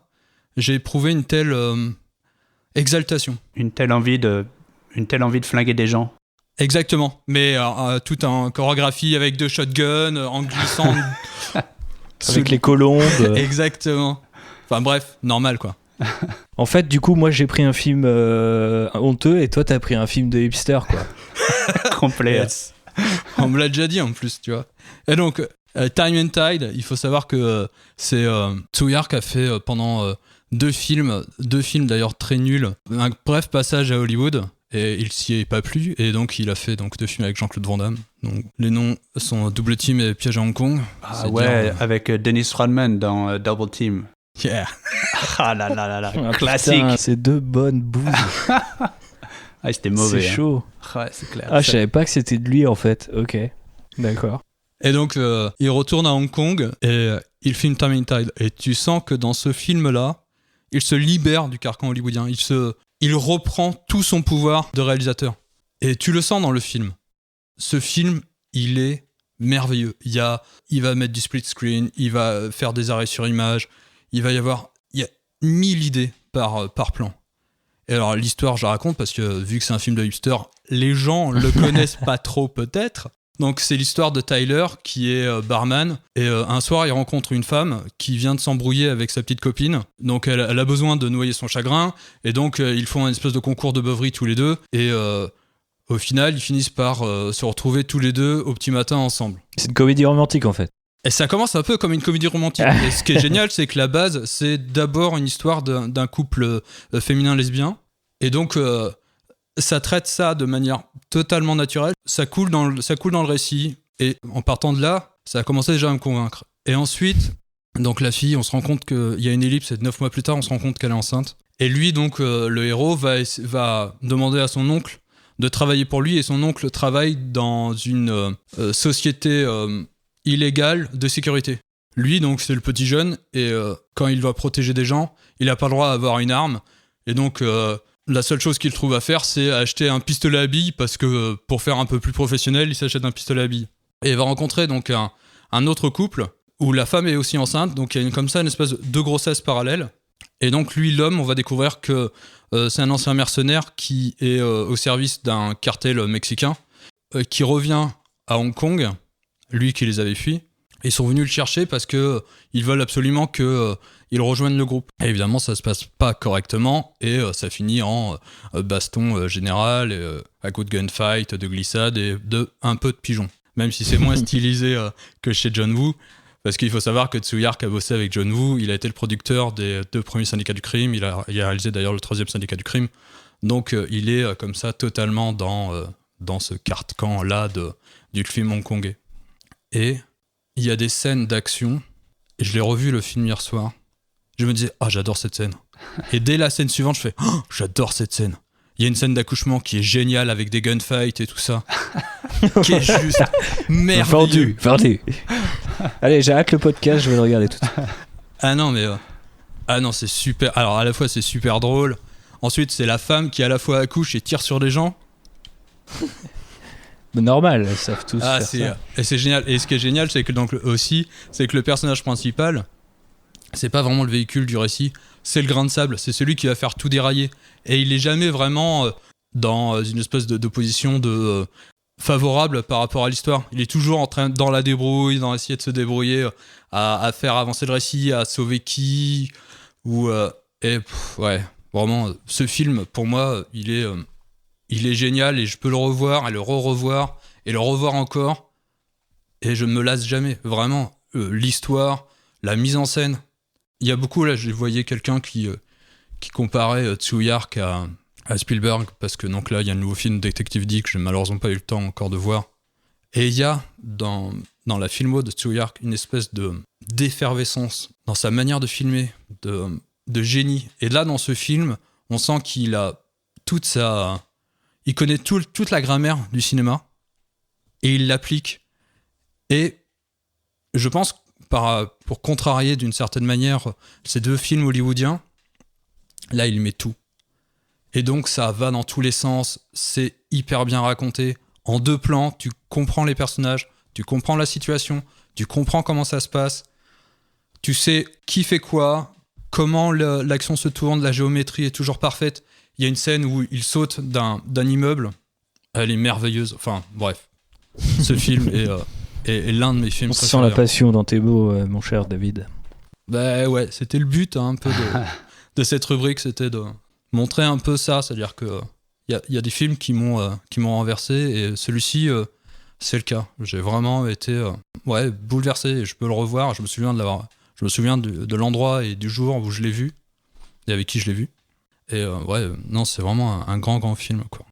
j'ai éprouvé une telle exaltation. Une telle envie de flinguer des gens. Exactement, mais tout en chorégraphie avec 2 shotguns, en glissant. Avec les colombes. Exactement. Enfin bref, normal quoi. En fait, du coup, moi j'ai pris un film honteux et toi t'as pris un film de hipster, quoi. Complet. Yes. On me l'a déjà dit en plus, tu vois. Et donc, Time and Tide, il faut savoir que c'est Tsuyar qui a fait pendant 2 films d'ailleurs très nuls, un bref passage à Hollywood. Et il s'y est pas plu, et donc il a fait 2 films avec Jean-Claude Van Damme. Donc, les noms sont Double Team et Piège à Hong Kong. Ah ouais, avec Dennis Rodman dans Double Team. Yeah. Ah là là là là, Ah, classique. putain, c'est 2 bonnes bouses. Ah, c'était mauvais. C'est chaud. Ouais, c'est clair. Ah, je savais pas que c'était de lui en fait. Ok, d'accord. Et donc, il retourne à Hong Kong et il filme Time and Tide. Et tu sens que dans ce film-là, il se libère du carcan hollywoodien. Il reprend tout son pouvoir de réalisateur. Et tu le sens dans le film. Ce film, il est merveilleux. Il va mettre du split screen, il va faire des arrêts sur image, il y a 1000 idées par plan. Et alors l'histoire, je la raconte parce que vu que c'est un film de hipster, les gens le connaissent pas trop peut-être. Donc c'est l'histoire de Tyler qui est barman et un soir il rencontre une femme qui vient de s'embrouiller avec sa petite copine. Donc elle a besoin de noyer son chagrin et donc ils font un espèce de concours de beuverie tous les deux et au final ils finissent par se retrouver tous les deux au petit matin ensemble. C'est une comédie romantique en fait. Et ça commence un peu comme une comédie romantique. Et ce qui est génial, c'est que la base, c'est d'abord une histoire d'un couple féminin lesbien. Et donc, ça traite ça de manière totalement naturelle. Ça coule dans le récit. Et en partant de là, ça a commencé déjà à me convaincre. Et ensuite, donc la fille, on se rend compte qu'il y a une ellipse. Et 9 mois plus tard, on se rend compte qu'elle est enceinte. Et lui, donc, le héros, va demander à son oncle de travailler pour lui. Et son oncle travaille dans une société... illégale de sécurité. Lui, donc, c'est le petit jeune, et quand il doit protéger des gens, il n'a pas le droit d'avoir une arme, et donc la seule chose qu'il trouve à faire, c'est acheter un pistolet à billes, parce que pour faire un peu plus professionnel, il s'achète un pistolet à billes. Et il va rencontrer donc un autre couple, où la femme est aussi enceinte, donc il y a comme ça une espèce de grossesse parallèle, et donc lui, l'homme, on va découvrir que c'est un ancien mercenaire qui est au service d'un cartel mexicain, qui revient à Hong Kong, lui qui les avait fuis, ils sont venus le chercher parce que ils veulent absolument qu'il rejoigne le groupe. Et évidemment, ça se passe pas correctement et ça finit en baston général, à coup de gunfight, de glissade et de un peu de pigeon. Même si c'est moins stylisé que chez John Woo, parce qu'il faut savoir que Tsuyar a bossé avec John Woo, il a été le producteur des 2 premiers syndicats du crime, il a réalisé d'ailleurs le 3e syndicat du crime, donc il est comme ça totalement dans ce carcan-là du film hongkongais. Et il y a des scènes d'action, et je l'ai revu le film hier soir, je me disais, j'adore cette scène. Et dès la scène suivante, je fais, j'adore cette scène. Il y a une scène d'accouchement qui est géniale avec des gunfights et tout ça, qui est juste merveilleux. Vendu. Allez, j'arrête le podcast, je vais le regarder tout de suite. Ah non, c'est super. Alors à la fois c'est super drôle, ensuite c'est la femme qui à la fois accouche et tire sur des gens. Normal, ils savent tous faire ça. Et c'est génial. Et ce qui est génial, c'est que donc aussi, c'est que le personnage principal, c'est pas vraiment le véhicule du récit, c'est le grain de sable, c'est celui qui va faire tout dérailler. Et il est jamais vraiment dans une espèce d'opposition favorable par rapport à l'histoire. Il est toujours en train, dans la débrouille, dans essayer de se débrouiller, à faire avancer le récit, à sauver qui, ouais, vraiment, ce film, pour moi, il est génial et je peux le revoir et le revoir et le revoir encore et je ne me lasse jamais, vraiment. L'histoire, la mise en scène. Il y a beaucoup, là, je voyais quelqu'un qui comparait Tsuyark à Spielberg, parce que donc là, il y a un nouveau film, Detective Dick, que j'ai malheureusement pas eu le temps encore de voir. Et il y a, dans la filmo de Tsuyark, une espèce d'effervescence dans sa manière de filmer, de génie. Et là, dans ce film, on sent qu'il a il connaît toute la grammaire du cinéma, et il l'applique. Et je pense, pour contrarier d'une certaine manière ces deux films hollywoodiens, là, il met tout. Et donc, ça va dans tous les sens, c'est hyper bien raconté. En 2 plans, tu comprends les personnages, tu comprends la situation, tu comprends comment ça se passe, tu sais qui fait quoi, comment l'action se tourne, la géométrie est toujours parfaite. Il y a une scène où il saute d'un immeuble, elle est merveilleuse. Enfin, bref, ce film est l'un de mes films préférés. On sent la passion dans tes mots, mon cher David. Bah ouais, c'était le but un peu de cette rubrique, c'était de montrer un peu ça, c'est-à-dire que il y a des films qui m'ont renversé, et celui-ci, c'est le cas. J'ai vraiment été bouleversé, et je peux le revoir. Je me souviens de l'endroit et du jour où je l'ai vu et avec qui je l'ai vu. Et non, c'est vraiment un grand film, quoi.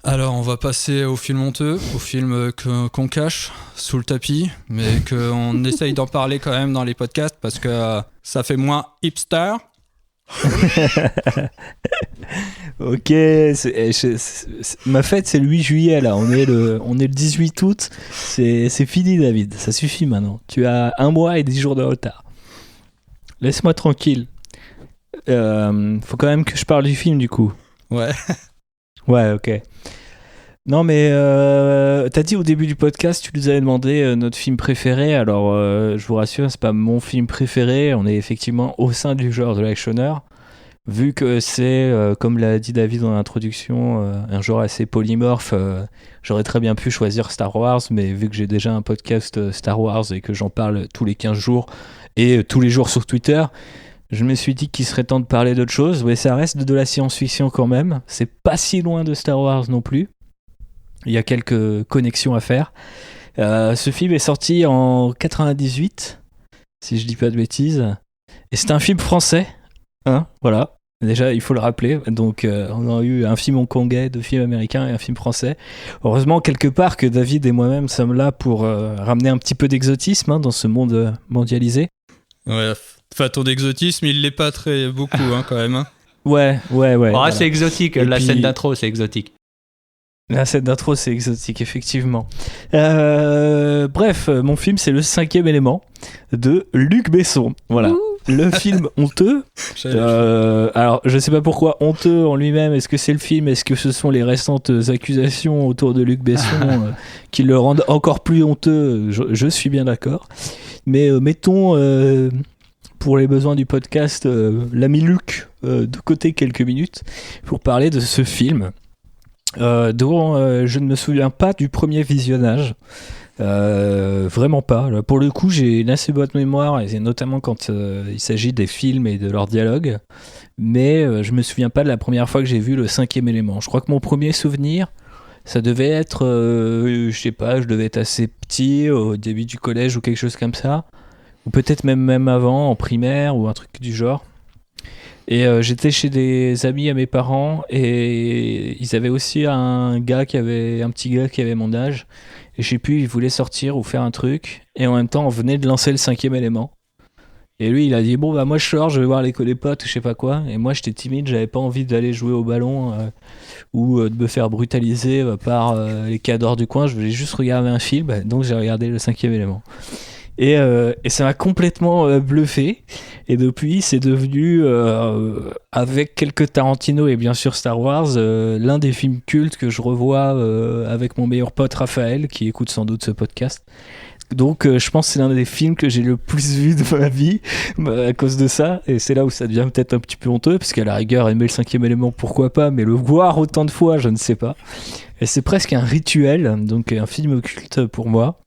Alors, on va passer au film honteux, au film qu'on cache sous le tapis, mais qu'on essaye d'en parler quand même dans les podcasts parce que ça fait moins hipster. Ok, ma fête c'est le 8 juillet là, on est le 18 août, c'est fini David, ça suffit maintenant. Tu as 1 mois et 10 jours de retard. Laisse-moi tranquille. Faut quand même que je parle du film du coup. Ouais. Ouais, ok. Non mais t'as dit au début du podcast, tu nous avais demandé notre film préféré. Alors je vous rassure, c'est pas mon film préféré. On est effectivement au sein du genre de l'actionneur, vu que c'est, comme l'a dit David dans l'introduction, un genre assez polymorphe. J'aurais très bien pu choisir Star Wars, mais vu que j'ai déjà un podcast Star Wars et que j'en parle tous les 15 jours et tous les jours sur Twitter, je me suis dit qu'il serait temps de parler d'autre chose. Ouais, ça reste de la science-fiction quand même. C'est pas si loin de Star Wars non plus. Il y a quelques connexions à faire. Ce film est sorti en 98, si je dis pas de bêtises. Et c'est un film français. Voilà. Déjà, il faut le rappeler. Donc, on a eu un film hongkongais, 2 films américains et un film français. Heureusement, quelque part, que David et moi-même sommes là pour ramener un petit peu d'exotisme dans ce monde mondialisé. Ouais, enfin, ton exotisme, il l'est pas très beaucoup quand même. Ouais. Voilà. C'est exotique. La scène d'intro, c'est exotique. La scène d'intro, c'est exotique, effectivement. Bref, mon film, c'est Le 5e élément de Luc Besson. Voilà. Le film honteux. Alors, je sais pas pourquoi honteux en lui-même. Est-ce que c'est le film ? Est-ce que ce sont les récentes accusations autour de Luc Besson qui le rendent encore plus honteux ? Je suis bien d'accord. Mais mettons, pour les besoins du podcast, l'ami Luc de côté quelques minutes pour parler de ce film. Dont je ne me souviens pas du premier visionnage, vraiment pas. Là, pour le coup, j'ai une assez bonne mémoire, et notamment quand il s'agit des films et de leurs dialogues, mais je me souviens pas de la première fois que j'ai vu Le 5e élément. Je crois que mon premier souvenir, ça devait être, je sais pas, je devais être assez petit, au début du collège ou quelque chose comme ça, ou peut-être même avant, en primaire ou un truc du genre. Et j'étais chez des amis à mes parents, et ils avaient aussi un petit gars qui avait mon âge, et je sais plus, il voulait sortir ou faire un truc, et en même temps on venait de lancer Le 5e élément, et lui il a dit bon bah moi je sors, je vais voir les potes ou je sais pas quoi, et moi j'étais timide, j'avais pas envie d'aller jouer au ballon ou de me faire brutaliser par les cadors du coin, je voulais juste regarder un film, donc j'ai regardé Le 5e élément. Et ça m'a complètement bluffé. Et depuis, c'est devenu, avec quelques Tarantino et bien sûr Star Wars, l'un des films cultes que je revois avec mon meilleur pote Raphaël, qui écoute sans doute ce podcast, Donc je pense que c'est l'un des films que j'ai le plus vu de ma vie à cause de ça, et c'est là où ça devient peut-être un petit peu honteux, parce qu'à la rigueur aimer le 5e élément pourquoi pas, mais le voir autant de fois je ne sais pas. Et c'est presque un rituel, donc un film culte pour moi.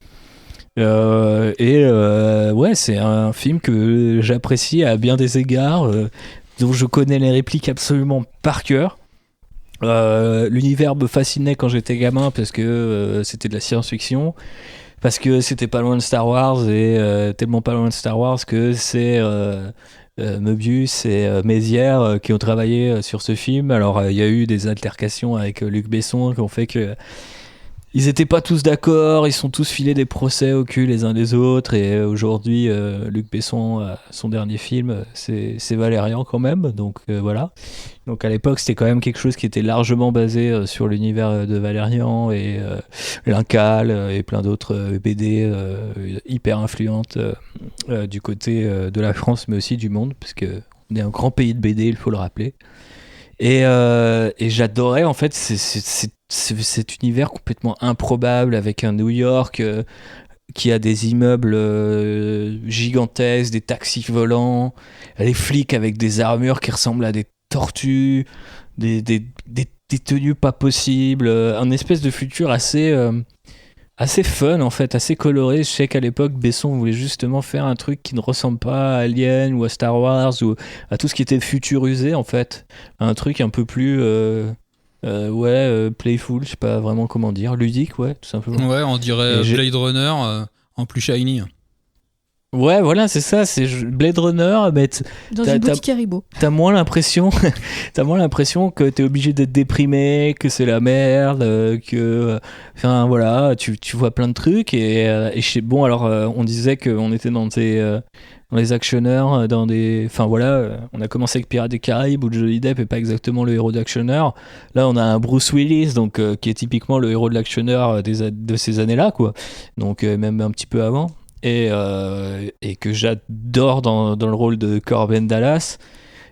Ouais, c'est un film que j'apprécie à bien des égards, dont je connais les répliques absolument par cœur. L'univers me fascinait quand j'étais gamin parce que c'était de la science-fiction, parce que c'était pas loin de Star Wars, et tellement pas loin de Star Wars que c'est Möbius et Mézières qui ont travaillé sur ce film. Alors il y a eu des altercations avec Luc Besson qui ont fait que ils étaient pas tous d'accord, ils sont tous filés des procès au cul les uns des autres, et aujourd'hui Luc Besson, son dernier film, c'est Valérian quand même, donc voilà. Donc à l'époque c'était quand même quelque chose qui était largement basé sur l'univers de Valérian et L'Incal et plein d'autres BD hyper influentes du côté de la France mais aussi du monde, parce que on est un grand pays de BD, il faut le rappeler. Et j'adorais en fait cet univers complètement improbable, avec un New York qui a des immeubles gigantesques, des taxis volants, des flics avec des armures qui ressemblent à des tortues, des tenues pas possibles, un espèce de futur assez fun en fait, assez coloré. Je sais qu'à l'époque Besson voulait justement faire un truc qui ne ressemble pas à Alien ou à Star Wars ou à tout ce qui était futurisé en fait, un truc un peu plus playful, je sais pas vraiment comment dire, ludique, ouais, tout simplement. Ouais, on dirait Blade Runner en plus shiny. Ouais, voilà, c'est ça, c'est Blade Runner, mais dans une boutique Haribo. T'as moins l'impression que t'es obligé d'être déprimé, que c'est la merde, enfin voilà, tu vois plein de trucs, et bon, alors on disait qu'on était dans les actionneurs, enfin voilà, on a commencé avec Pirates des Caraïbes où Johnny Depp est pas exactement le héros d'actionneur. Là on a un Bruce Willis, donc qui est typiquement le héros de l'actionneur de ces années-là, quoi. Donc même un petit peu avant. Et que j'adore dans le rôle de Corbin Dallas.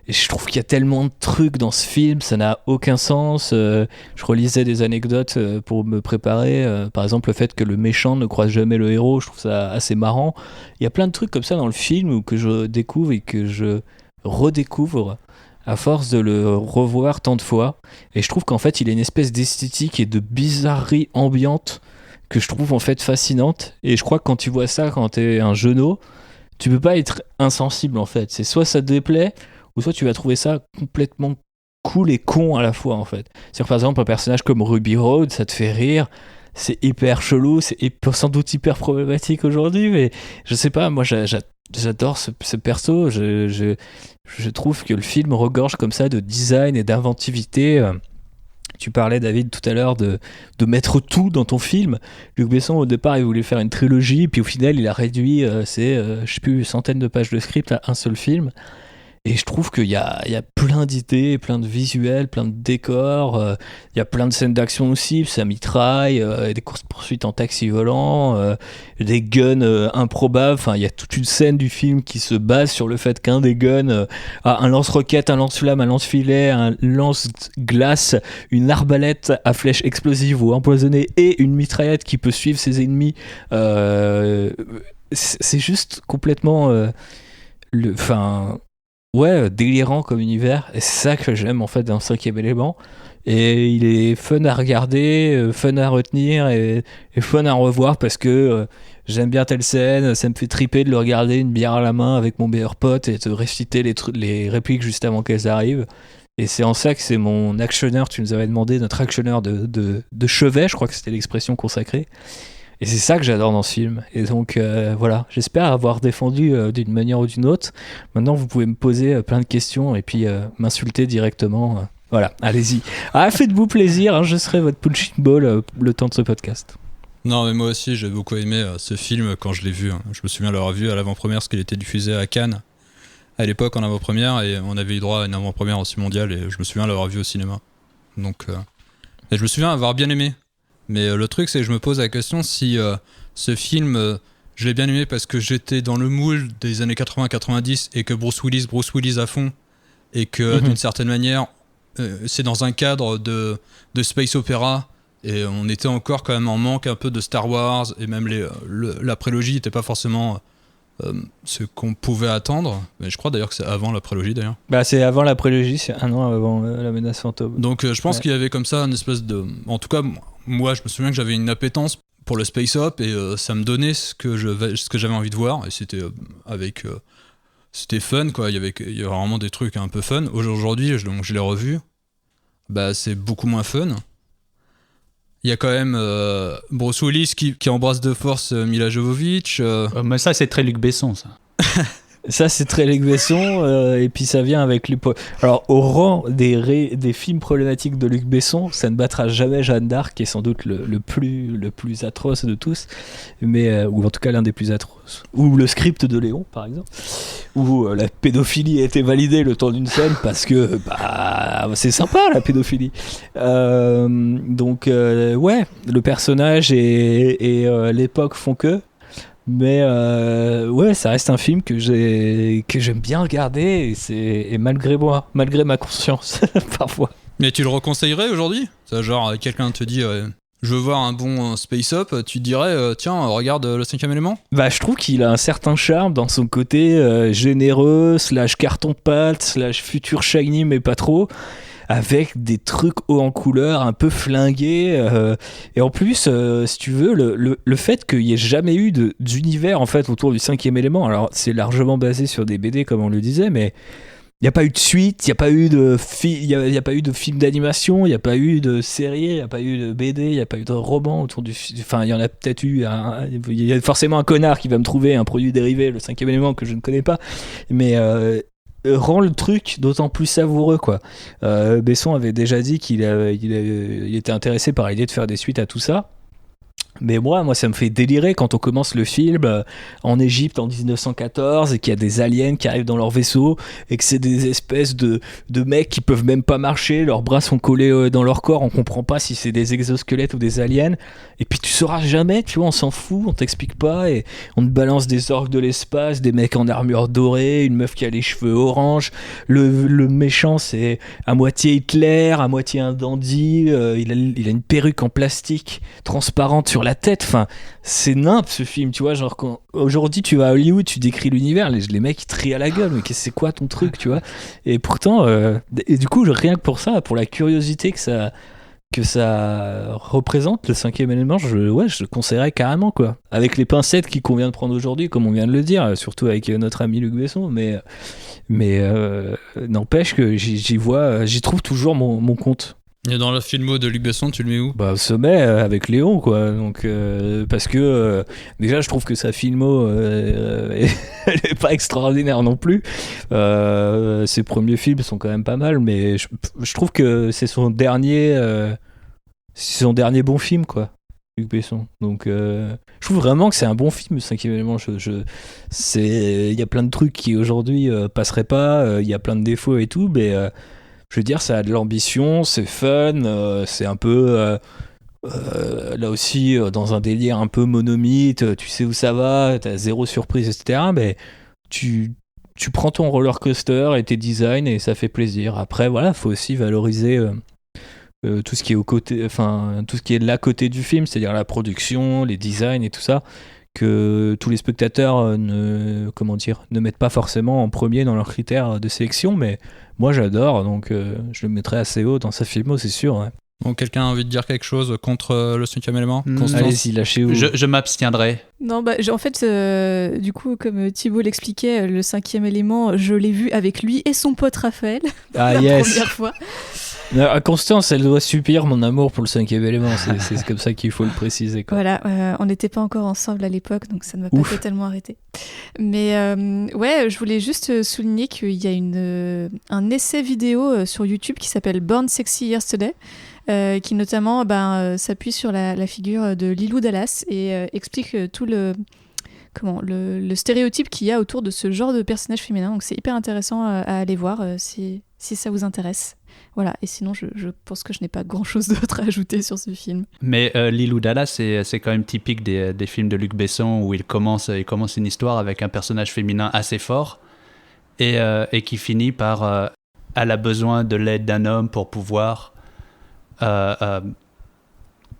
Et je trouve qu'il y a tellement de trucs dans ce film, ça n'a aucun sens. Je relisais des anecdotes pour me préparer. Par exemple, le fait que le méchant ne croise jamais le héros, je trouve ça assez marrant. Il y a plein de trucs comme ça dans le film que je découvre et que je redécouvre à force de le revoir tant de fois. Et je trouve qu'en fait, il a une espèce d'esthétique et de bizarrerie ambiante que je trouve en fait fascinante, et je crois que quand tu vois ça quand t'es un jeuneau, tu peux pas être insensible en fait, c'est soit ça te déplaît ou soit tu vas trouver ça complètement cool et con à la fois en fait. C'est-à-dire par exemple un personnage comme Ruby Road, ça te fait rire, c'est hyper chelou, c'est sans doute hyper problématique aujourd'hui, mais je sais pas, moi j'adore ce perso, je trouve que le film regorge comme ça de design et d'inventivité. Tu parlais, David, tout à l'heure de mettre tout dans ton film. Luc Besson, au départ, il voulait faire une trilogie, puis au final, il a réduit je sais plus, centaines de pages de script à un seul film. Et je trouve qu'il y a plein d'idées, plein de visuels, plein de décors. Il y a plein de scènes d'action aussi, ça mitraille, des courses-poursuites en taxi volant, des guns improbables. Enfin, il y a toute une scène du film qui se base sur le fait qu'un des guns a un lance-roquette, un lance-flamme, un lance-filet, un lance-glace, une arbalète à flèche explosive ou empoisonnée et une mitraillette qui peut suivre ses ennemis. C'est juste complètement... délirant comme univers, et c'est ça que j'aime en fait dans 5e élément, et il est fun à regarder, fun à retenir et fun à revoir parce que j'aime bien telle scène, ça me fait triper de le regarder une bière à la main avec mon meilleur pote et de réciter les répliques juste avant qu'elles arrivent. Et c'est en ça que c'est mon actionneur, tu nous avais demandé, notre actionneur de chevet, je crois que c'était l'expression consacrée. Et c'est ça que j'adore dans ce film. Et donc voilà, j'espère avoir défendu d'une manière ou d'une autre. Maintenant, vous pouvez me poser plein de questions et puis m'insulter directement. Voilà, allez-y. Faites-vous plaisir, hein, je serai votre punching ball le temps de ce podcast. Non, mais moi aussi, j'ai beaucoup aimé ce film quand je l'ai vu. Hein. Je me souviens l'avoir vu à l'avant-première, parce qu'il était diffusé à Cannes à l'époque en avant-première, et on avait eu droit à une avant-première aussi mondiale, et je me souviens l'avoir vu au cinéma. Donc, et je me souviens avoir bien aimé. Mais le truc, c'est que je me pose la question si ce film, je l'ai bien aimé parce que j'étais dans le moule des années 80-90 et que Bruce Willis à fond, et que d'une certaine manière, c'est dans un cadre de space opéra Et on était encore quand même en manque un peu de Star Wars, et même la prélogie n'était pas forcément ce qu'on pouvait attendre. Mais je crois d'ailleurs que c'est avant la prélogie d'ailleurs. Bah, c'est avant la prélogie, c'est un an avant la menace fantôme. Donc je pense qu'il y avait comme ça une espèce de... En tout cas, moi je me souviens que j'avais une appétence pour le space op, et ça me donnait ce que j'avais envie de voir, et c'était c'était fun, quoi. Il y avait vraiment des trucs un peu fun. Aujourd'hui, je l'ai revu, bah c'est beaucoup moins fun. Il y a quand même Bruce Willis qui embrasse de force Mila Jovovich. Mais ça, c'est très Luc Besson, ça. Ça, c'est très Luc Besson, et puis ça vient avec les... Alors, au rang des films problématiques de Luc Besson, ça ne battra jamais Jeanne d'Arc, qui est sans doute le plus atroce de tous, mais, ou en tout cas l'un des plus atroces. Ou le script de Léon, par exemple, où la pédophilie a été validée le temps d'une scène, parce que c'est sympa, la pédophilie. Donc, ouais, le personnage et l'époque font que... Mais ouais, ça reste un film que j'aime bien regarder, et malgré moi, malgré ma conscience, parfois. Mais tu le reconseillerais aujourd'hui ? Genre, quelqu'un te dit je veux voir un bon space op, tu te dirais tiens, regarde le 5e élément ? Bah, je trouve qu'il a un certain charme dans son côté généreux, / carton-pâte, / futur shiny, mais pas trop. Avec des trucs hauts en couleur, un peu flingués. Et en plus, si tu veux, le fait qu'il n'y ait jamais eu d'univers en fait, autour du 5e élément, alors c'est largement basé sur des BD, comme on le disait, mais il n'y a pas eu de suite, il n'y a pas eu de film d'animation, il n'y a pas eu de série, il n'y a pas eu de BD, il n'y a pas eu de roman autour du... Enfin, il y en a peut-être eu... Il y a forcément un connard qui va me trouver un produit dérivé, le 5e élément, que je ne connais pas. Mais... rend le truc d'autant plus savoureux, quoi. Besson avait déjà dit qu'il était intéressé par l'idée de faire des suites à tout ça. Mais moi, ça me fait délirer quand on commence le film en Égypte en 1914 et qu'il y a des aliens qui arrivent dans leur vaisseau et que c'est des espèces de mecs qui peuvent même pas marcher, leurs bras sont collés dans leur corps, on comprend pas si c'est des exosquelettes ou des aliens. Et puis tu sauras jamais, tu vois, on s'en fout, on t'explique pas et on te balance des orques de l'espace, des mecs en armure dorée, une meuf qui a les cheveux orange, le méchant c'est à moitié Hitler, à moitié un dandy, il a une perruque en plastique transparente sur la tête, enfin c'est nimp ce film, tu vois, genre quand aujourd'hui tu vas à Hollywood, tu décris l'univers, les mecs ils te rient à la gueule, mais c'est quoi ton truc, tu vois, et pourtant et du coup rien que pour ça, pour la curiosité que ça représente, le 5e élément, je le conseillerais carrément, quoi, avec les pincettes qu'il convient de prendre aujourd'hui, comme on vient de le dire, surtout avec notre ami Luc Besson, mais n'empêche que j'y trouve toujours mon compte. Et dans le filmo de Luc Besson, tu le mets où ? Bah, au sommet avec Léon, quoi. Donc, parce que déjà, je trouve que sa filmo, elle est pas extraordinaire non plus. Ses premiers films sont quand même pas mal, mais je trouve que c'est son dernier bon film, quoi, Luc Besson. Donc, je trouve vraiment que c'est un bon film, le 5e élément. Il y a plein de trucs qui aujourd'hui passeraient pas. Il y a plein de défauts et tout, mais je veux dire, ça a de l'ambition, c'est fun, c'est un peu là aussi dans un délire un peu monomythe, tu sais où ça va, t'as zéro surprise, etc. Mais tu prends ton roller coaster et tes designs et ça fait plaisir. Après, voilà, faut aussi valoriser tout ce qui est tout ce qui est de l'à côté du film, c'est-à-dire la production, les designs et tout ça, que tous les spectateurs ne mettent pas forcément en premier dans leurs critères de sélection, mais moi j'adore, donc je le mettrai assez haut dans sa filmo, c'est sûr. Ouais. Donc quelqu'un a envie de dire quelque chose contre le 5e élément ? Allez-y, lâchez-vous. Je m'abstiendrai. Non, en fait, du coup, comme Thibaut l'expliquait, le 5e élément, je l'ai vu avec lui et son pote Raphaël la première fois. Constance, elle doit subir mon amour pour le 5e élément, c'est comme ça qu'il faut le préciser, quoi. Voilà, on n'était pas encore ensemble à l'époque, donc ça ne m'a pas totalement arrêté. Mais ouais, je voulais juste souligner qu'il y a un essai vidéo sur YouTube qui s'appelle Born Sexy Yesterday, qui notamment s'appuie sur la figure de Lilou Dallas et explique tout le stéréotype qu'il y a autour de ce genre de personnage féminin. Donc c'est hyper intéressant à aller voir si ça vous intéresse. Voilà, et sinon je pense que je n'ai pas grand-chose d'autre à ajouter sur ce film. Mais Lilou Dallas, c'est quand même typique des films de Luc Besson où il commence une histoire avec un personnage féminin assez fort et qui finit par elle a besoin de l'aide d'un homme pour pouvoir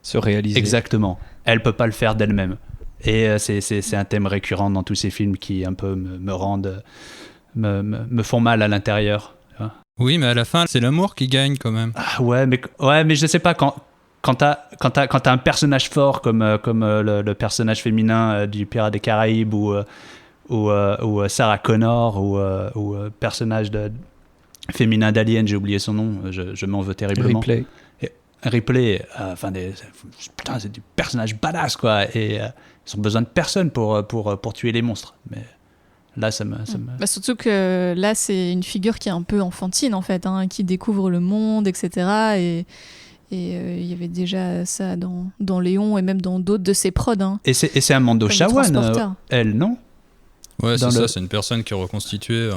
se réaliser. Exactement. Elle peut pas le faire d'elle-même. Et c'est un thème récurrent dans tous ces films qui un peu me rendent, me font mal à l'intérieur. Oui, mais à la fin, c'est l'amour qui gagne quand même. Ah ouais, mais je sais pas, quand t'as un personnage fort comme le personnage féminin du Pirates des Caraïbes ou Sarah Connor ou personnage féminin d'Alien, j'ai oublié son nom, je m'en veux terriblement. Ripley, putain, c'est du personnage badass quoi, et ils ont besoin de personne pour tuer les monstres. Mais là, ça me... Bah, surtout que là, c'est une figure qui est un peu enfantine en fait, hein, qui découvre le monde, etc. Et il y avait déjà ça dans Léon et même dans d'autres de ses prods. Hein, et c'est un Mando Shawan, elle, non? Ouais, c'est ça, c'est une personne qui est reconstituée.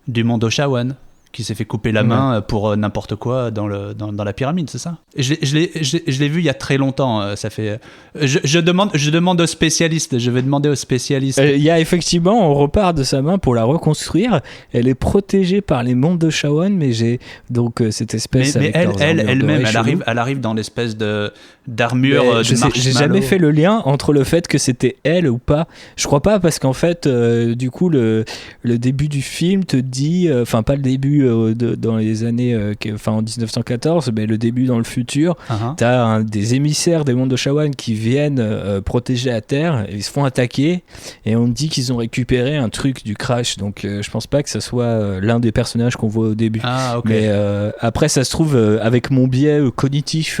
Du Mando Shawan, qui s'est fait couper la main pour n'importe quoi dans la pyramide, c'est ça? Je l'ai vu il y a très longtemps. Ça fait. Je demande aux spécialistes. Je vais demander aux spécialistes. Il y a effectivement, on repart de sa main pour la reconstruire. Elle est protégée par les mondes de Shawan, mais j'ai donc cette espèce. Mais elle-même, elle arrive dans l'espèce d'armure. J'ai jamais fait le lien entre le fait que c'était elle ou pas. Je crois pas, parce qu'en fait, du coup, le début du film te dit, enfin pas le début dans les années, en 1914, mais le début dans le futur, t'as des émissaires des mondes de Shawan qui viennent protéger la Terre, et ils se font attaquer, et on dit qu'ils ont récupéré un truc du crash, donc je pense pas que ce soit l'un des personnages qu'on voit au début. Mais après, ça se trouve, avec mon biais cognitif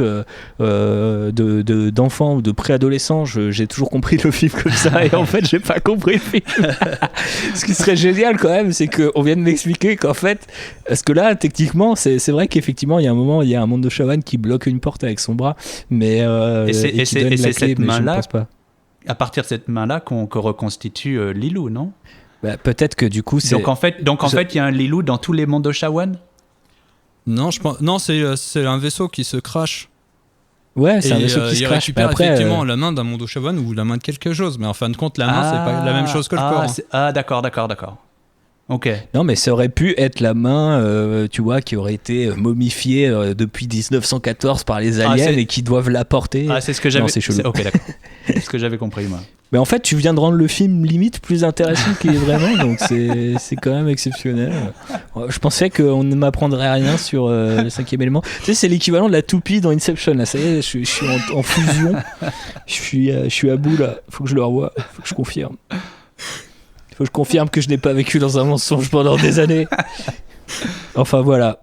d'enfant ou de préadolescent, j'ai toujours compris le film comme ça, et en fait j'ai pas compris le film. Ce qui serait génial quand même, c'est qu'on vient de m'expliquer qu'en fait, parce que là techniquement c'est vrai qu'effectivement il y a un moment, il y a un monde de Shawan qui bloque une porte avec son bras, mais c'est cette main-là, à partir de cette main-là qu'on reconstitue Lilou, non? Bah, peut-être que du coup c'est... Donc en fait il y a un Lilou dans tous les mondes de Shawan? Non, c'est un vaisseau qui se crache. Ouais, c'est un vaisseau qui se crache. Il récupère effectivement la main d'un Mando Shawan ou la main de quelque chose, mais en fin de compte, la main, c'est pas la même chose que le corps. D'accord. Ok. Non, mais ça aurait pu être la main, tu vois, qui aurait été momifiée depuis 1914 par les aliens et qui doivent la porter. Ah, c'est ce que j'avais. Non, c'est chelou. Ok, d'accord. C'est ce que j'avais compris, moi. Mais en fait, tu viens de rendre le film limite plus intéressant qu'il est vraiment, donc c'est quand même exceptionnel. Je pensais qu'on ne m'apprendrait rien sur le cinquième élément. Tu sais, c'est l'équivalent de la toupie dans Inception. Là, ça y est, je suis en fusion. Je suis à bout là. Faut que je le revoie. Faut que je confirme. Faut que je confirme que je n'ai pas vécu dans un mensonge pendant des années. Enfin voilà.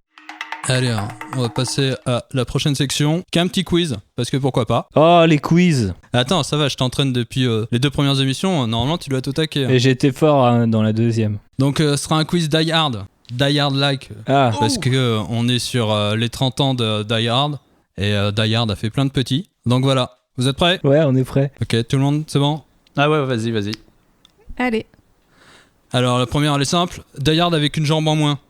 Allez, on va passer à la prochaine section, qui est un petit quiz, parce que pourquoi pas. Oh, les quiz. Attends, ça va, je t'entraîne depuis les 2 premières émissions, normalement tu dois tout taquer. Et j'ai été fort dans la deuxième. Donc ce sera un quiz Die Hard, Die Hard-like, parce que on est sur les 30 ans de Die Hard, et Die Hard a fait plein de petits. Donc voilà, vous êtes prêts? Ouais, on est prêts. Ok, tout le monde, c'est bon? Ah ouais, vas-y. Allez. Alors la première, elle est simple, Die Hard avec une jambe en moins.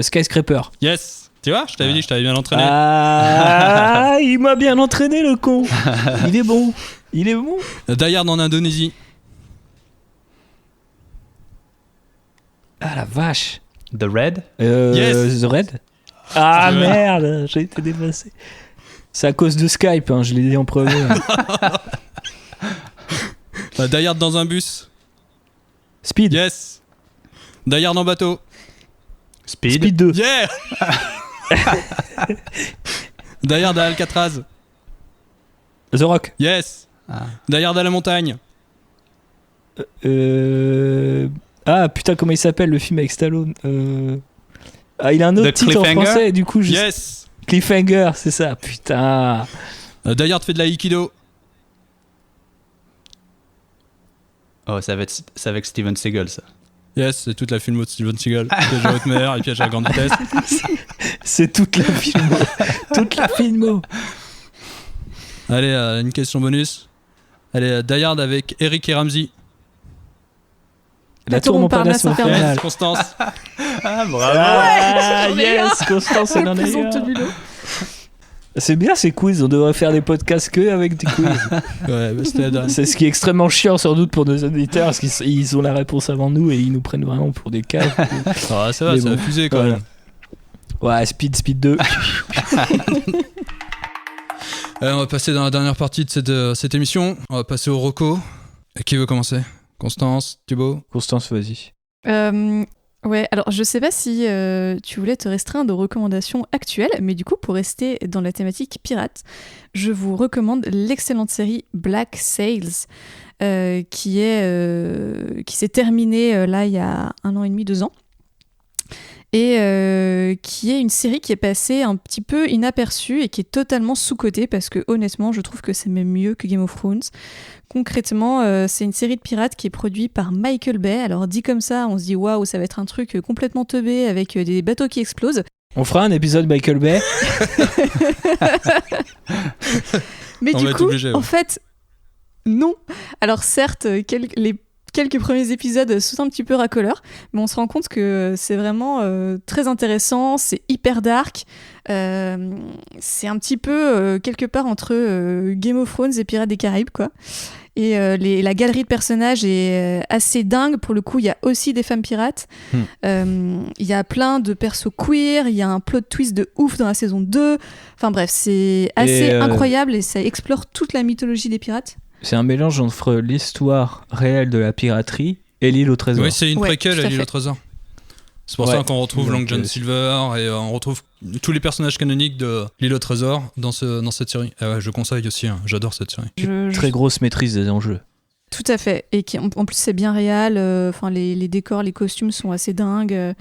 Skyscraper. Yes. Tu vois, je t'avais dit que je t'avais bien entraîné. Ah, il m'a bien entraîné le con. Il est bon. Die Hard en Indonésie. Ah la vache. The Red. Yes. The Red. Ah merde, j'ai été dépassé. C'est à cause de Skype, hein, je l'ai dit en premier. Die Hard dans un bus. Speed. Yes. Die Hard en bateau. Speed 2. Yeah. Die Hard à Alcatraz. The Rock. Yes. Die Hard à la montagne. Ah putain, comment il s'appelle le film avec Stallone il a un autre titre en français, du coup Yes. Cliffhanger, c'est ça, putain. Die Hard fait de l'aïkido. Oh, c'est avec Steven Seagal, ça. Yes, c'est toute la filmo de Steven Seagal. Piège à haute mer et piège à grande vitesse. C'est toute la filmo. Toute la filmo. Allez, une question bonus. Allez, Die Hard avec Eric et Ramsey. La tour Montparnasse infernale. Yes, Constance. Ah, bravo. Ah, yes, Constance est dans les C'est bien ces quiz, on devrait faire des podcasts que avec des quiz. Ouais, bah, c'était la dernière. C'est ce qui est extrêmement chiant sans doute pour nos auditeurs, parce qu'ils ont la réponse avant nous et ils nous prennent vraiment pour des caves. Ah, ça va, ça a fusé quand même. Ouais, Speed 2. On va passer dans la dernière partie de cette émission. On va passer au reco. Qui veut commencer ? Constance, Thibaut ? Constance, vas-y. Ouais, alors je sais pas si tu voulais te restreindre aux recommandations actuelles, mais du coup, pour rester dans la thématique pirate, je vous recommande l'excellente série Black Sails, qui s'est terminée là il y a 1 an et demi, 2 ans. Et qui est une série qui est passée un petit peu inaperçue et qui est totalement sous-cotée parce que honnêtement, je trouve que c'est même mieux que Game of Thrones. Concrètement, c'est une série de pirates qui est produite par Michael Bay. Alors dit comme ça, on se dit waouh, ça va être un truc complètement teubé avec des bateaux qui explosent. On fera un épisode Michael Bay. Mais du coup, en fait, non. Alors certes, les quelques premiers épisodes sont un petit peu racoleurs, mais on se rend compte que c'est vraiment très intéressant, c'est hyper dark, c'est un petit peu quelque part entre Game of Thrones et Pirates des Caraïbes, quoi. Et la galerie de personnages est assez dingue. Pour le coup, il y a aussi des femmes pirates. Il y a plein de persos queer. Il y a un plot twist de ouf dans la saison 2. Enfin bref, c'est assez incroyable et ça explore toute la mythologie des pirates. C'est un mélange entre l'histoire réelle de la piraterie et l'île au trésor. Oui, c'est une préquelle à l'île au trésor. C'est pour ça qu'on retrouve Long John Silver et on retrouve tous les personnages canoniques de l'île au trésor dans cette série. Ah ouais, je conseille aussi, hein. J'adore cette série. Très grosse maîtrise des enjeux. Tout à fait. Et en plus, c'est bien réel. Enfin, les décors, les costumes sont assez dingues.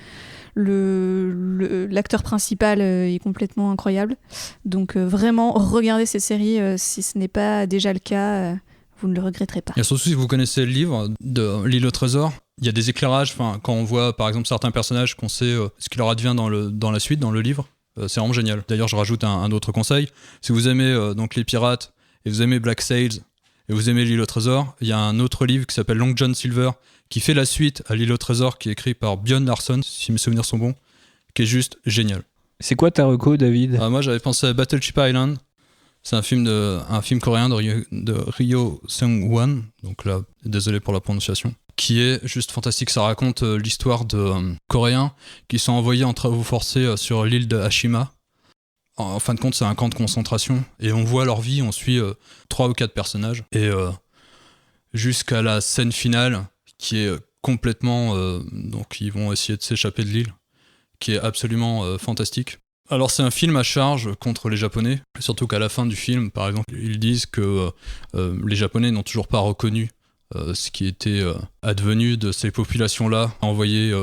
L'acteur principal est complètement incroyable. Donc vraiment, regardez cette série si ce n'est pas déjà le cas. Vous ne le regretterez pas. Et surtout si vous connaissez le livre de l'île au trésor, il y a des éclairages. Quand on voit par exemple certains personnages qu'on sait ce qui leur advient dans la suite, dans le livre, c'est vraiment génial. D'ailleurs, je rajoute un autre conseil. Si vous aimez donc les pirates et vous aimez Black Sails et vous aimez l'île au trésor, il y a un autre livre qui s'appelle Long John Silver qui fait la suite à l'île au trésor, qui est écrit par Björn Larsson, si mes souvenirs sont bons, qui est juste génial. C'est quoi ta reco, David ? Moi, j'avais pensé à Battleship Island. C'est un film coréen de Ryo Seung-won, donc là, désolé pour la prononciation, qui est juste fantastique. Ça raconte l'histoire de Coréens qui sont envoyés en travaux forcés sur l'île de Hashima. En fin de compte, c'est un camp de concentration et on voit leur vie, on suit 3 ou 4 personnages et jusqu'à la scène finale qui est complètement... donc ils vont essayer de s'échapper de l'île, qui est absolument fantastique. Alors c'est un film à charge contre les Japonais, surtout qu'à la fin du film, par exemple, ils disent que les Japonais n'ont toujours pas reconnu ce qui était advenu de ces populations-là, envoyées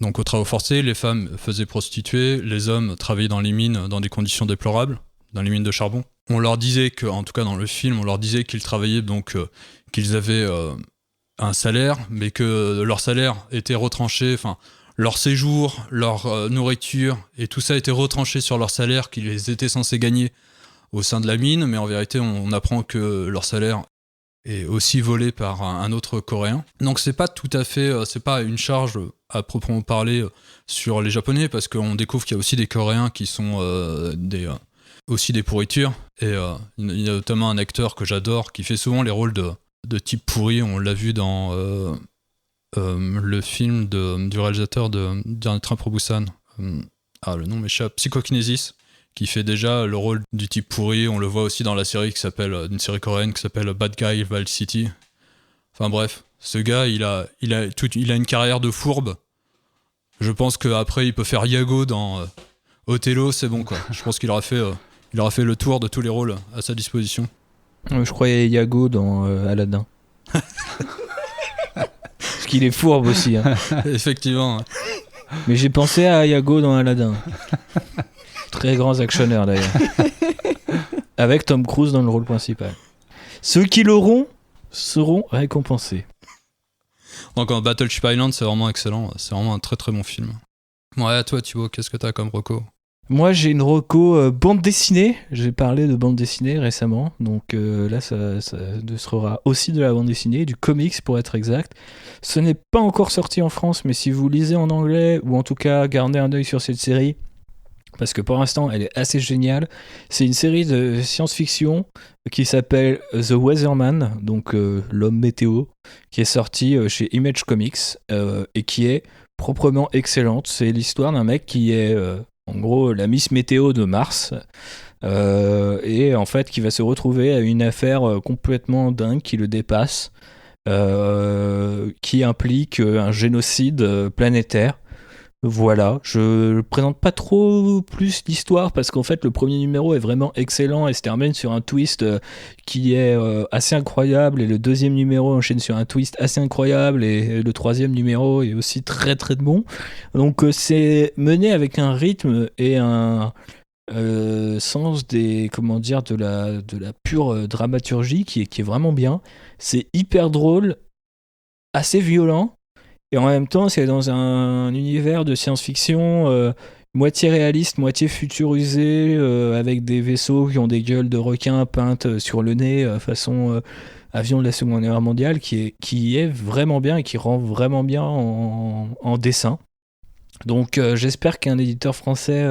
donc aux travaux forcés. Les femmes faisaient prostituer, les hommes travaillaient dans les mines dans des conditions déplorables, dans les mines de charbon. On leur disait que, en tout cas dans le film, on leur disait qu'ils travaillaient, donc qu'ils avaient un salaire, mais que leur salaire était retranché, enfin... Leur séjour, leur nourriture, et tout ça était retranché sur leur salaire qu'ils étaient censés gagner au sein de la mine, mais en vérité, on apprend que leur salaire est aussi volé par un autre Coréen. Donc c'est pas tout à fait, c'est pas une charge à proprement parler sur les Japonais, parce qu'on découvre qu'il y a aussi des Coréens qui sont aussi des pourritures, et il y a notamment un acteur que j'adore qui fait souvent les rôles de type pourri. On l'a vu dans... le film du réalisateur de Dernier Train pour Busan, le nom m'échappe, Psychokinesis, qui fait déjà le rôle du type pourri. On le voit aussi dans la série une série coréenne qui s'appelle Bad Guy Val City. Enfin bref, ce gars, il a une carrière de fourbe. Je pense qu'après, il peut faire Iago dans Othello, c'est bon quoi. Je pense qu'il aura fait le tour de tous les rôles à sa disposition. Je croyais Iago dans Aladdin. Parce qu'il est fourbe aussi. Hein. Effectivement. Ouais. Mais j'ai pensé à Iago dans Aladdin. Très grands actionneurs d'ailleurs. Avec Tom Cruise dans le rôle principal. Ceux qui l'auront seront récompensés. Donc Battleship Island, c'est vraiment excellent. C'est vraiment un très très bon film. Ouais, toi Thibaut, qu'est-ce que t'as comme reco ? Moi j'ai une reco bande dessinée. J'ai parlé de bande dessinée récemment. Donc là ça sera aussi de la bande dessinée, du comics pour être exact. Ce n'est pas encore sorti en France, mais si vous lisez en anglais, ou en tout cas gardez un œil sur cette série, parce que pour l'instant elle est assez géniale. C'est une série de science-fiction qui s'appelle The Weatherman, donc l'homme météo, qui est sorti chez Image Comics et qui est proprement excellente. C'est l'histoire d'un mec qui est en gros la Miss Météo de Mars, et en fait qui va se retrouver à une affaire complètement dingue qui le dépasse, qui implique un génocide planétaire. Voilà, je présente pas trop plus l'histoire parce qu'en fait le premier numéro est vraiment excellent et se termine sur un twist qui est assez incroyable, et le deuxième numéro enchaîne sur un twist assez incroyable, et le troisième numéro est aussi très très bon. Donc c'est mené avec un rythme et un sens de la pure dramaturgie qui est vraiment bien. C'est hyper drôle, assez violent. Et en même temps, c'est dans un univers de science-fiction moitié réaliste, moitié futurisé, avec des vaisseaux qui ont des gueules de requins peintes sur le nez, façon avion de la Seconde Guerre mondiale, qui est vraiment bien et qui rend vraiment bien en dessin. Donc j'espère qu'un éditeur français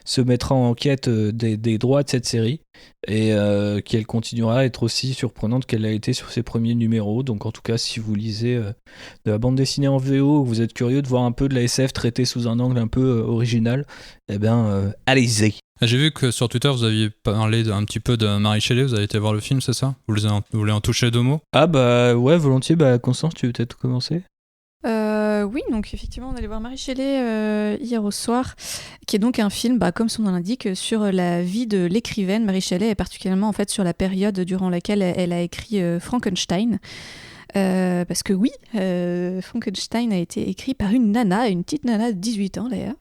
se mettra en quête des droits de cette série, et qu'elle continuera à être aussi surprenante qu'elle a été sur ses premiers numéros. Donc en tout cas, si vous lisez de la bande dessinée en VO, ou vous êtes curieux de voir un peu de la SF traitée sous un angle un peu original, eh bien allez-y. J'ai vu que sur Twitter vous aviez parlé un petit peu de Mary Shelley, vous avez été voir le film, c'est ça? Vous voulez en toucher deux mots? Ah bah ouais, volontiers. Constance, tu veux peut-être commencer? Oui, donc effectivement, on allait voir Mary Shelley hier au soir, qui est donc un film, comme son nom l'indique, sur la vie de l'écrivaine Mary Shelley, et particulièrement en fait sur la période durant laquelle elle a écrit Frankenstein. Parce que oui, Frankenstein a été écrit par une petite nana de 18 ans d'ailleurs.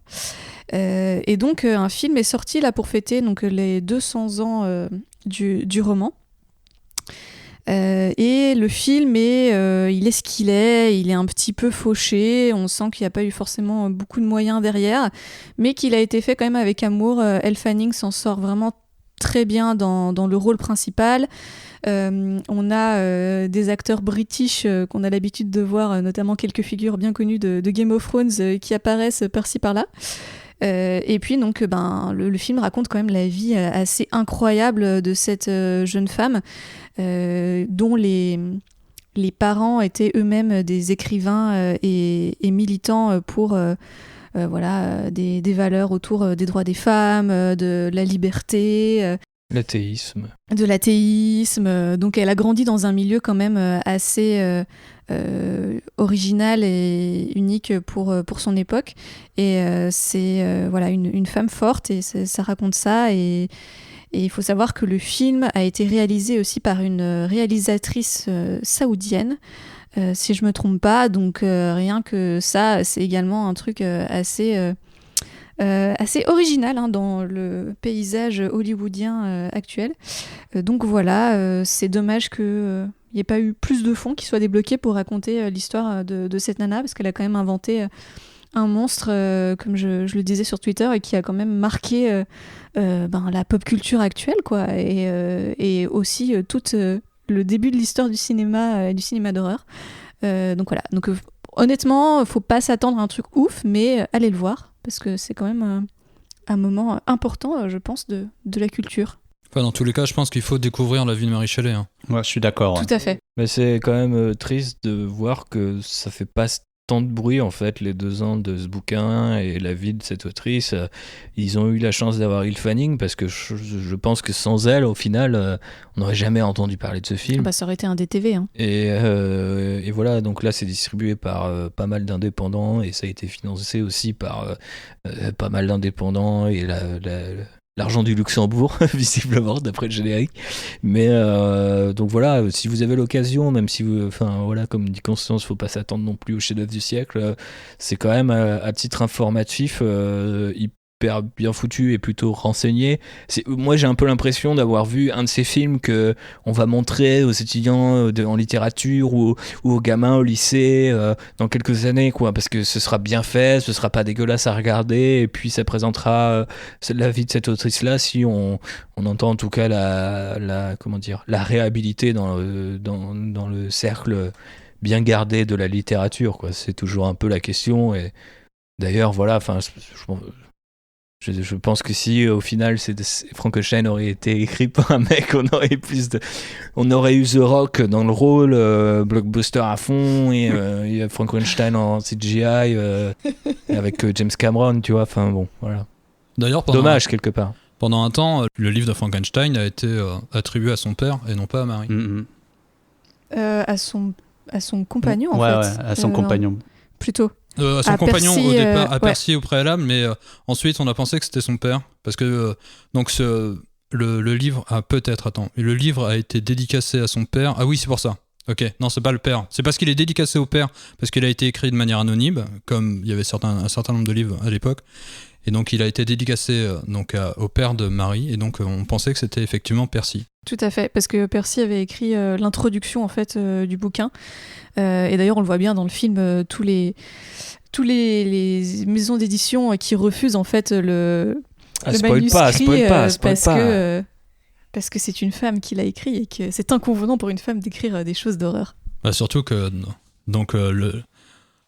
Et donc un film est sorti là pour fêter donc, les 200 ans du roman. Et le film il est ce qu'il est, il est un petit peu fauché, on sent qu'il n'y a pas eu forcément beaucoup de moyens derrière, mais qu'il a été fait quand même avec amour. Elle Fanning s'en sort vraiment très bien dans le rôle principal. On a des acteurs british qu'on a l'habitude de voir, notamment quelques figures bien connues de Game of Thrones qui apparaissent par-ci par-là. Et puis donc le film raconte quand même la vie assez incroyable de cette jeune femme dont les parents étaient eux-mêmes des écrivains et militants pour des valeurs autour des droits des femmes, de la liberté, de l'athéisme. Donc elle a grandi dans un milieu quand même assez original et unique pour son époque, et c'est une femme forte, et ça raconte ça. Et il faut savoir que le film a été réalisé aussi par une réalisatrice saoudienne, si je me trompe pas. Donc rien que ça, c'est également un truc assez original dans le paysage hollywoodien actuel. Donc voilà, c'est dommage qu'il n'y ait pas eu plus de fonds qui soient débloqués pour raconter l'histoire de cette nana, parce qu'elle a quand même inventé un monstre, comme je le disais sur Twitter, et qui a quand même marqué la pop culture actuelle, quoi, et aussi tout le début de l'histoire du cinéma d'horreur. Donc voilà. Donc honnêtement, faut pas s'attendre à un truc ouf, mais allez le voir, parce que c'est quand même un moment important, je pense, de la culture. Enfin, dans tous les cas, je pense qu'il faut découvrir la vie de Mary Shelley. Ouais, je suis d'accord. Tout à fait. Mais c'est quand même triste de voir que ça fait pas tant de bruit, en fait, les 2 ans de ce bouquin et la vie de cette autrice. Ils ont eu la chance d'avoir Elle Fanning, parce que je pense que sans elle, au final, on n'aurait jamais entendu parler de ce film. Ça aurait été un DTV. Hein. Et voilà, donc là, c'est distribué par pas mal d'indépendants, et ça a été financé aussi par pas mal d'indépendants, et l'argent du Luxembourg, visiblement, d'après le générique. Mais donc voilà, si vous avez l'occasion, même si vous, comme dit Constance, faut pas s'attendre non plus au chef-d'œuvre du siècle, c'est quand même à titre informatif hyper bien foutu et plutôt renseigné. Moi, j'ai un peu l'impression d'avoir vu un de ces films que on va montrer aux étudiants en littérature ou aux gamins au lycée dans quelques années, quoi, parce que ce sera bien fait, ce sera pas dégueulasse à regarder, et puis ça présentera la vie de cette autrice-là, si on entend en tout cas la réhabilité dans le cercle bien gardé de la littérature, quoi. C'est toujours un peu la question. Et d'ailleurs, voilà, je pense que si au final Frankenstein aurait été écrit par un mec, on aurait eu The Rock dans le rôle, blockbuster à fond, et Frankenstein en CGI avec James Cameron, tu vois. Enfin bon, voilà. D'ailleurs, dommage quelque part. Pendant un temps, le livre de Frankenstein a été attribué à son père et non pas à Marie. À son compagnon, en ouais, fait. Ouais, à son compagnon. Plutôt. À son compagnon Percy, au départ, à ouais. Percy au préalable, mais ensuite on a pensé que c'était son père. Parce que donc le livre a le livre a été dédicacé à son père. Ah oui, c'est pour ça. Ok, non, c'est pas le père. C'est parce qu'il est dédicacé au père, parce qu'il a été écrit de manière anonyme, comme il y avait un certain nombre de livres à l'époque. Et donc il a été dédicacé au père de Marie, et donc on pensait que c'était effectivement Percy. Tout à fait, parce que Percy avait écrit l'introduction en fait du bouquin. Et d'ailleurs, on le voit bien dans le film, tous les maisons d'édition qui refusent en fait le manuscrit parce que c'est une femme qui l'a écrit et que c'est inconvenant pour une femme d'écrire des choses d'horreur. Bah surtout que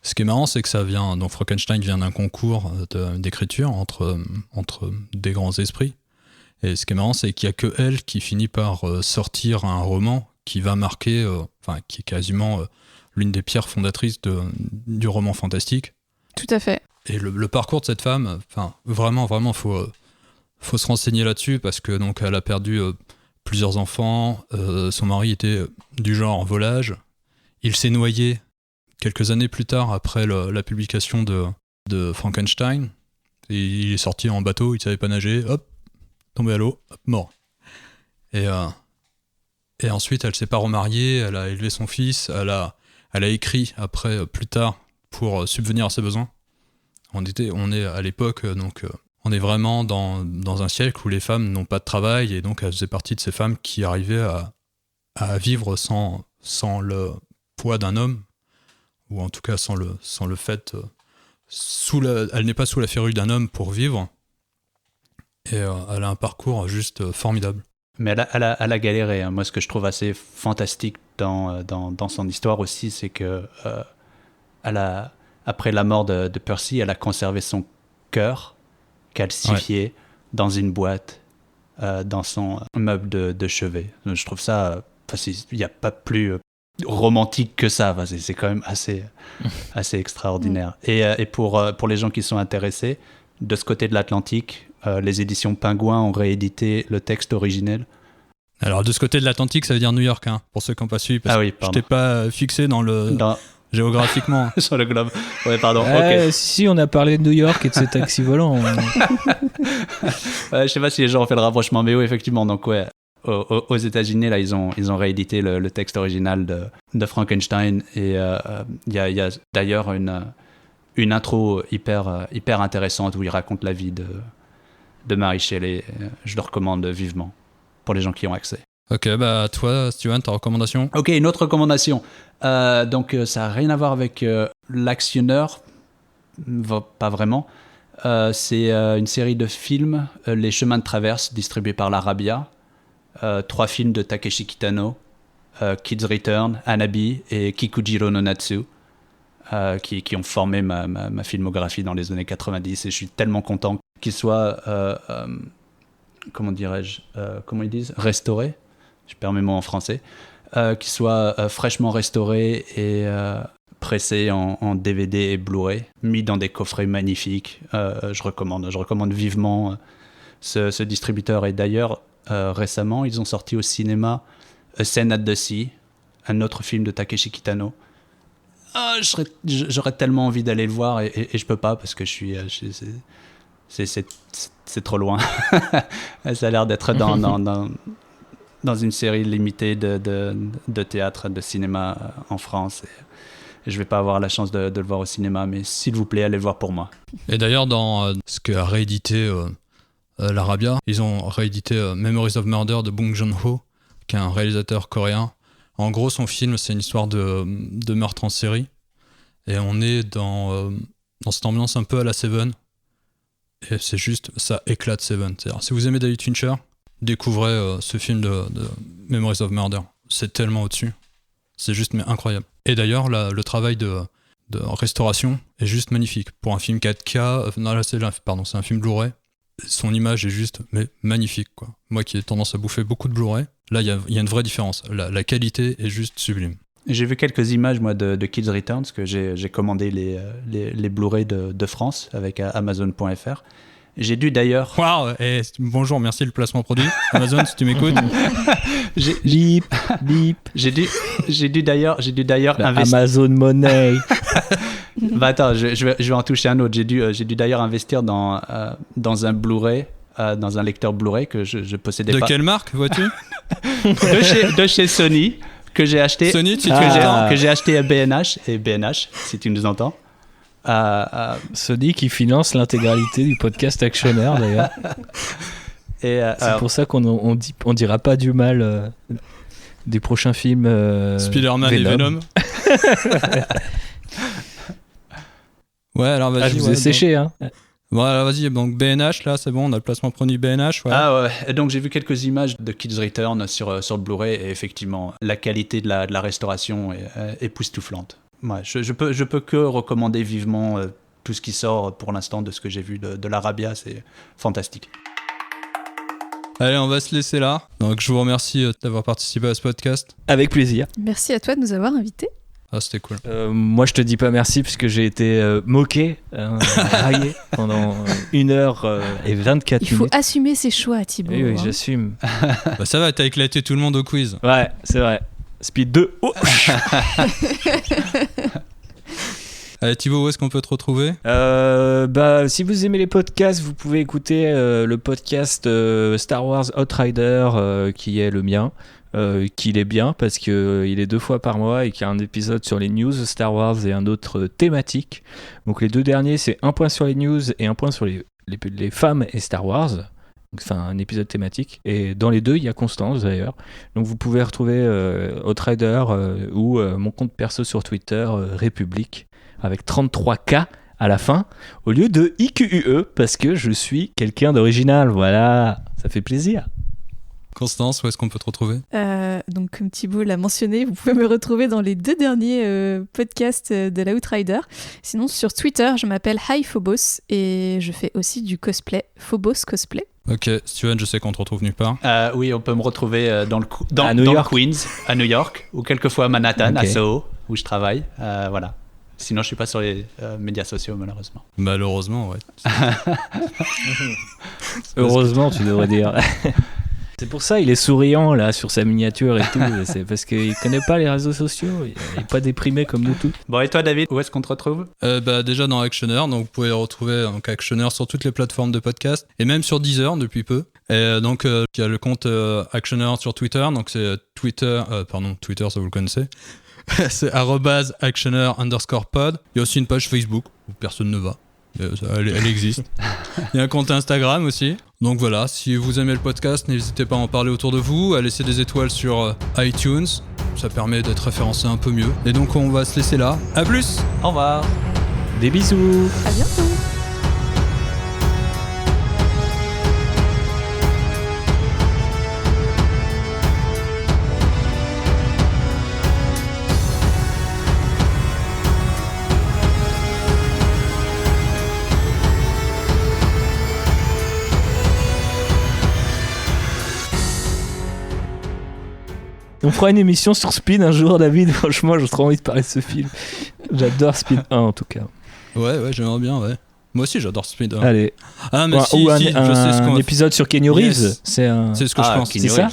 ce qui est marrant, c'est que ça vient, donc Frankenstein vient d'un concours d'écriture entre des grands esprits. Et ce qui est marrant, c'est qu'il n'y a que elle qui finit par sortir un roman qui va marquer, qui est quasiment l'une des pierres fondatrices du roman fantastique. Tout à fait. Et le parcours de cette femme, vraiment, faut se renseigner là-dessus parce que donc elle a perdu plusieurs enfants. Son mari était du genre volage. Il s'est noyé quelques années plus tard après la publication de Frankenstein. Et il est sorti en bateau, il ne savait pas nager, hop, tombé à l'eau, hop, mort. Et ensuite, elle s'est pas remariée, elle a élevé son fils, elle a écrit après, plus tard, pour subvenir à ses besoins. On est à l'époque, on est vraiment dans un siècle où les femmes n'ont pas de travail, et donc elle faisait partie de ces femmes qui arrivaient à vivre sans le poids d'un homme, ou en tout cas sans le fait... elle n'est pas sous la férule d'un homme pour vivre, et elle a un parcours juste formidable. Mais elle a galéré. Hein. Moi, ce que je trouve assez fantastique dans son histoire aussi, c'est que après la mort de Percy, elle a conservé son cœur calcifié dans une boîte, dans son meuble de chevet. Je trouve ça... il n'y a pas plus romantique que ça. C'est quand même assez extraordinaire. Et pour les gens qui sont intéressés, de ce côté de l'Atlantique, les éditions Penguin ont réédité le texte originel. Alors, de ce côté de l'Atlantique, ça veut dire New York, hein, pour ceux qui n'ont pas suivi, parce que je t'ai pas fixé géographiquement. Sur le globe. Ouais, pardon. Si, on a parlé de New York et de ces taxis volants. Je sais pas si les gens ont fait le rapprochement, mais oui, effectivement. Donc, ouais, aux États-Unis, là, ils ont réédité le texte original de Frankenstein. Et il y a d'ailleurs une intro hyper intéressante où il raconte la vie de Mary Shelley. Je le recommande vivement pour les gens qui ont accès. Ok, bah toi, Steven, ta recommandation ? Ok, une autre recommandation. Donc, ça n'a rien à voir avec l'actionneur, pas vraiment. C'est une série de films, Les Chemins de Traverse, distribués par l'Arabia. 3 films de Takeshi Kitano, Kids Return, Hanabi et Kikujiro no Natsu, qui ont formé ma filmographie dans les années 90. Et je suis tellement content qu'ils soient, comment ils disent, restaurés. Je perds mes mots en français. Qui soit fraîchement restauré et pressé en DVD et Blu-ray, mis dans des coffrets magnifiques. Je recommande vivement ce distributeur. Et d'ailleurs, récemment, ils ont sorti au cinéma A Scene at the Sea, un autre film de Takeshi Kitano. J'aurais tellement envie d'aller le voir et je peux pas parce que c'est trop loin. Ça a l'air d'être dans une série limitée de théâtre, de cinéma en France. Et je vais pas avoir la chance de le voir au cinéma, mais s'il vous plaît, allez le voir pour moi. Et d'ailleurs, dans ce qu'a réédité l'Arabia, ils ont réédité Memories of Murder de Bong Joon-ho, qui est un réalisateur coréen. En gros, son film, c'est une histoire de meurtre en série. Et on est dans cette ambiance un peu à la Seven. Et c'est juste, ça éclate Seven. C'est-à-dire, si vous aimez David Fincher, découvrez ce film de Memories of Murder. C'est tellement au-dessus. C'est juste mais incroyable. Et d'ailleurs, le travail de restauration est juste magnifique. Pour un film 4K, c'est un film Blu-ray. Son image est juste magnifique, quoi. Moi qui ai tendance à bouffer beaucoup de Blu-ray, là, il y a une vraie différence. La qualité est juste sublime. J'ai vu quelques images, moi, de Kids Return, parce que j'ai commandé les Blu-ray de France avec Amazon.fr. J'ai dû d'ailleurs... Waouh, bonjour, merci le placement produit. Amazon, si tu m'écoutes. Bip. J'ai dû d'ailleurs investir... Amazon Money. Bah attends, je vais en toucher un autre. J'ai dû d'ailleurs investir dans un Blu-ray, dans un lecteur Blu-ray que je possédais pas. De quelle marque, vois-tu? de chez Sony, que j'ai acheté. Sony, si tu que j'ai acheté à BNH, si tu nous entends. Sony qui finance l'intégralité du podcast Actionnaire d'ailleurs. C'est pour ça qu'on dira pas du mal des prochains films Spider-Man et Venom. Ouais, alors vas-y. Ah, je vous ai séché, hein. Bon, alors vas-y, donc BNH, là, c'est bon, on a le placement produit BNH. Ouais. Ah ouais, et donc j'ai vu quelques images de Kids Return sur le Blu-ray, et effectivement, la qualité de la restauration est époustouflante. Ouais, je peux que recommander vivement tout ce qui sort pour l'instant de ce que j'ai vu de l'Arabia, c'est fantastique. Allez, on va se laisser là. Donc je vous remercie d'avoir participé à ce podcast. Avec plaisir. Merci à toi de nous avoir invités. Ah, c'était cool. Moi, je te dis pas merci puisque j'ai été moqué, raillé pendant 1h24 minutes. Il faut assumer ses choix, Thibaut. Oui, hein. j'assume. Bah, ça va, t'as éclaté tout le monde au quiz. Ouais, c'est vrai. Speed 2. Oh. Allez, Thibaut, où est-ce qu'on peut te retrouver? Si vous aimez les podcasts, vous pouvez écouter le podcast Star Wars Outrider qui est le mien. Qu'il est bien parce qu'il est 2 fois par mois et qu'il y a un épisode sur les news Star Wars et un autre thématique. Donc les 2 derniers, c'est un point sur les news et un point sur les femmes et Star Wars. Enfin, un épisode thématique. Et dans les 2, il y a Constance d'ailleurs. Donc vous pouvez retrouver Outrider ou mon compte perso sur Twitter, République, avec 33K à la fin, au lieu de IQUE, parce que je suis quelqu'un d'original. Voilà, ça fait plaisir. Constance, où est-ce qu'on peut te retrouver? Donc, comme Thibaut l'a mentionné, vous pouvez me retrouver dans les 2 derniers podcasts de l'Outrider. Sinon, sur Twitter, je m'appelle Hi Phobos et je fais aussi du cosplay, Phobos Cosplay. Ok, Steven, je sais qu'on te retrouve nulle part. Oui, on peut me retrouver dans le Queens, à New York, ou quelqueusement à Manhattan, à Soho, où je travaille. Voilà. Sinon, je suis pas sur les médias sociaux, malheureusement. Malheureusement, ouais. Heureusement, tu devrais dire. C'est pour ça il est souriant là sur sa miniature et tout. C'est parce qu'il connaît pas les réseaux sociaux. Il est pas déprimé comme nous tous. Bon, et toi, David, où est-ce qu'on te retrouve? Déjà dans Actionnaire, donc vous pouvez retrouver Actionnaire sur toutes les plateformes de podcast et même sur Deezer depuis peu. Et donc il y a le compte Actionnaire sur Twitter, donc c'est Twitter, ça vous le connaissez. C'est @actionnaire_pod. Il y a aussi une page Facebook où personne ne va. Elle existe. Il y a un compte Instagram aussi. Donc voilà, si vous aimez le podcast, n'hésitez pas à en parler autour de vous, à laisser des étoiles sur iTunes. Ça permet d'être référencé un peu mieux. Et donc on va se laisser là. À plus. Au revoir. Des bisous. À bientôt. On fera une émission sur Speed un jour, David. Franchement, j'ai trop envie de parler de ce film. J'adore Speed 1 en tout cas. Ouais, j'aimerais bien, ouais. Moi aussi, j'adore Speed 1. Allez. Ah, mais Ou je sais ce qu'on un va... épisode sur Keanu Reeves. Yes. C'est ce que je pense. c'est ça.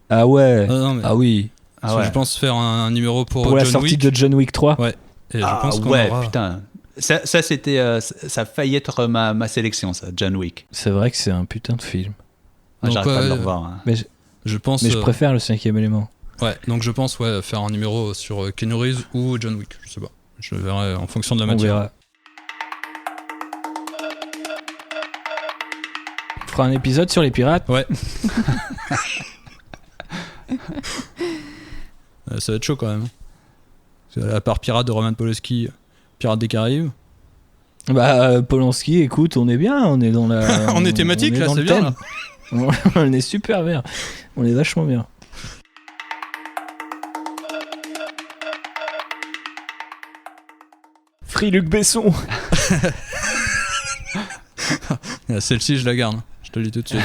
Ah ouais. Non, mais... Ah oui. Je pense faire un numéro pour la John sortie Wick. de John Wick 3. Ouais. Et je pense qu'on aura... putain. Ça c'était, ça a failli être ma sélection, ça, John Wick. C'est vrai que c'est un putain de film. J'arrête pas de le revoir. Hein. Mais je pense. Mais je préfère le 5e élément. Ouais, donc je pense faire un numéro sur Keanu Reeves ou John Wick, je sais pas. Je verrai en fonction de la matière. On verra. On fera un épisode sur les pirates. Ouais. Ça va être chaud quand même. À part Pirate de Roman Polanski, Pirates des Caraïbes. Polanski, écoute, on est bien, on est dans la... on est thématique là, c'est bien là. On est super bien. On est vachement bien. Free Luc Besson. Celle-ci, je la garde. Je te le dis tout de suite.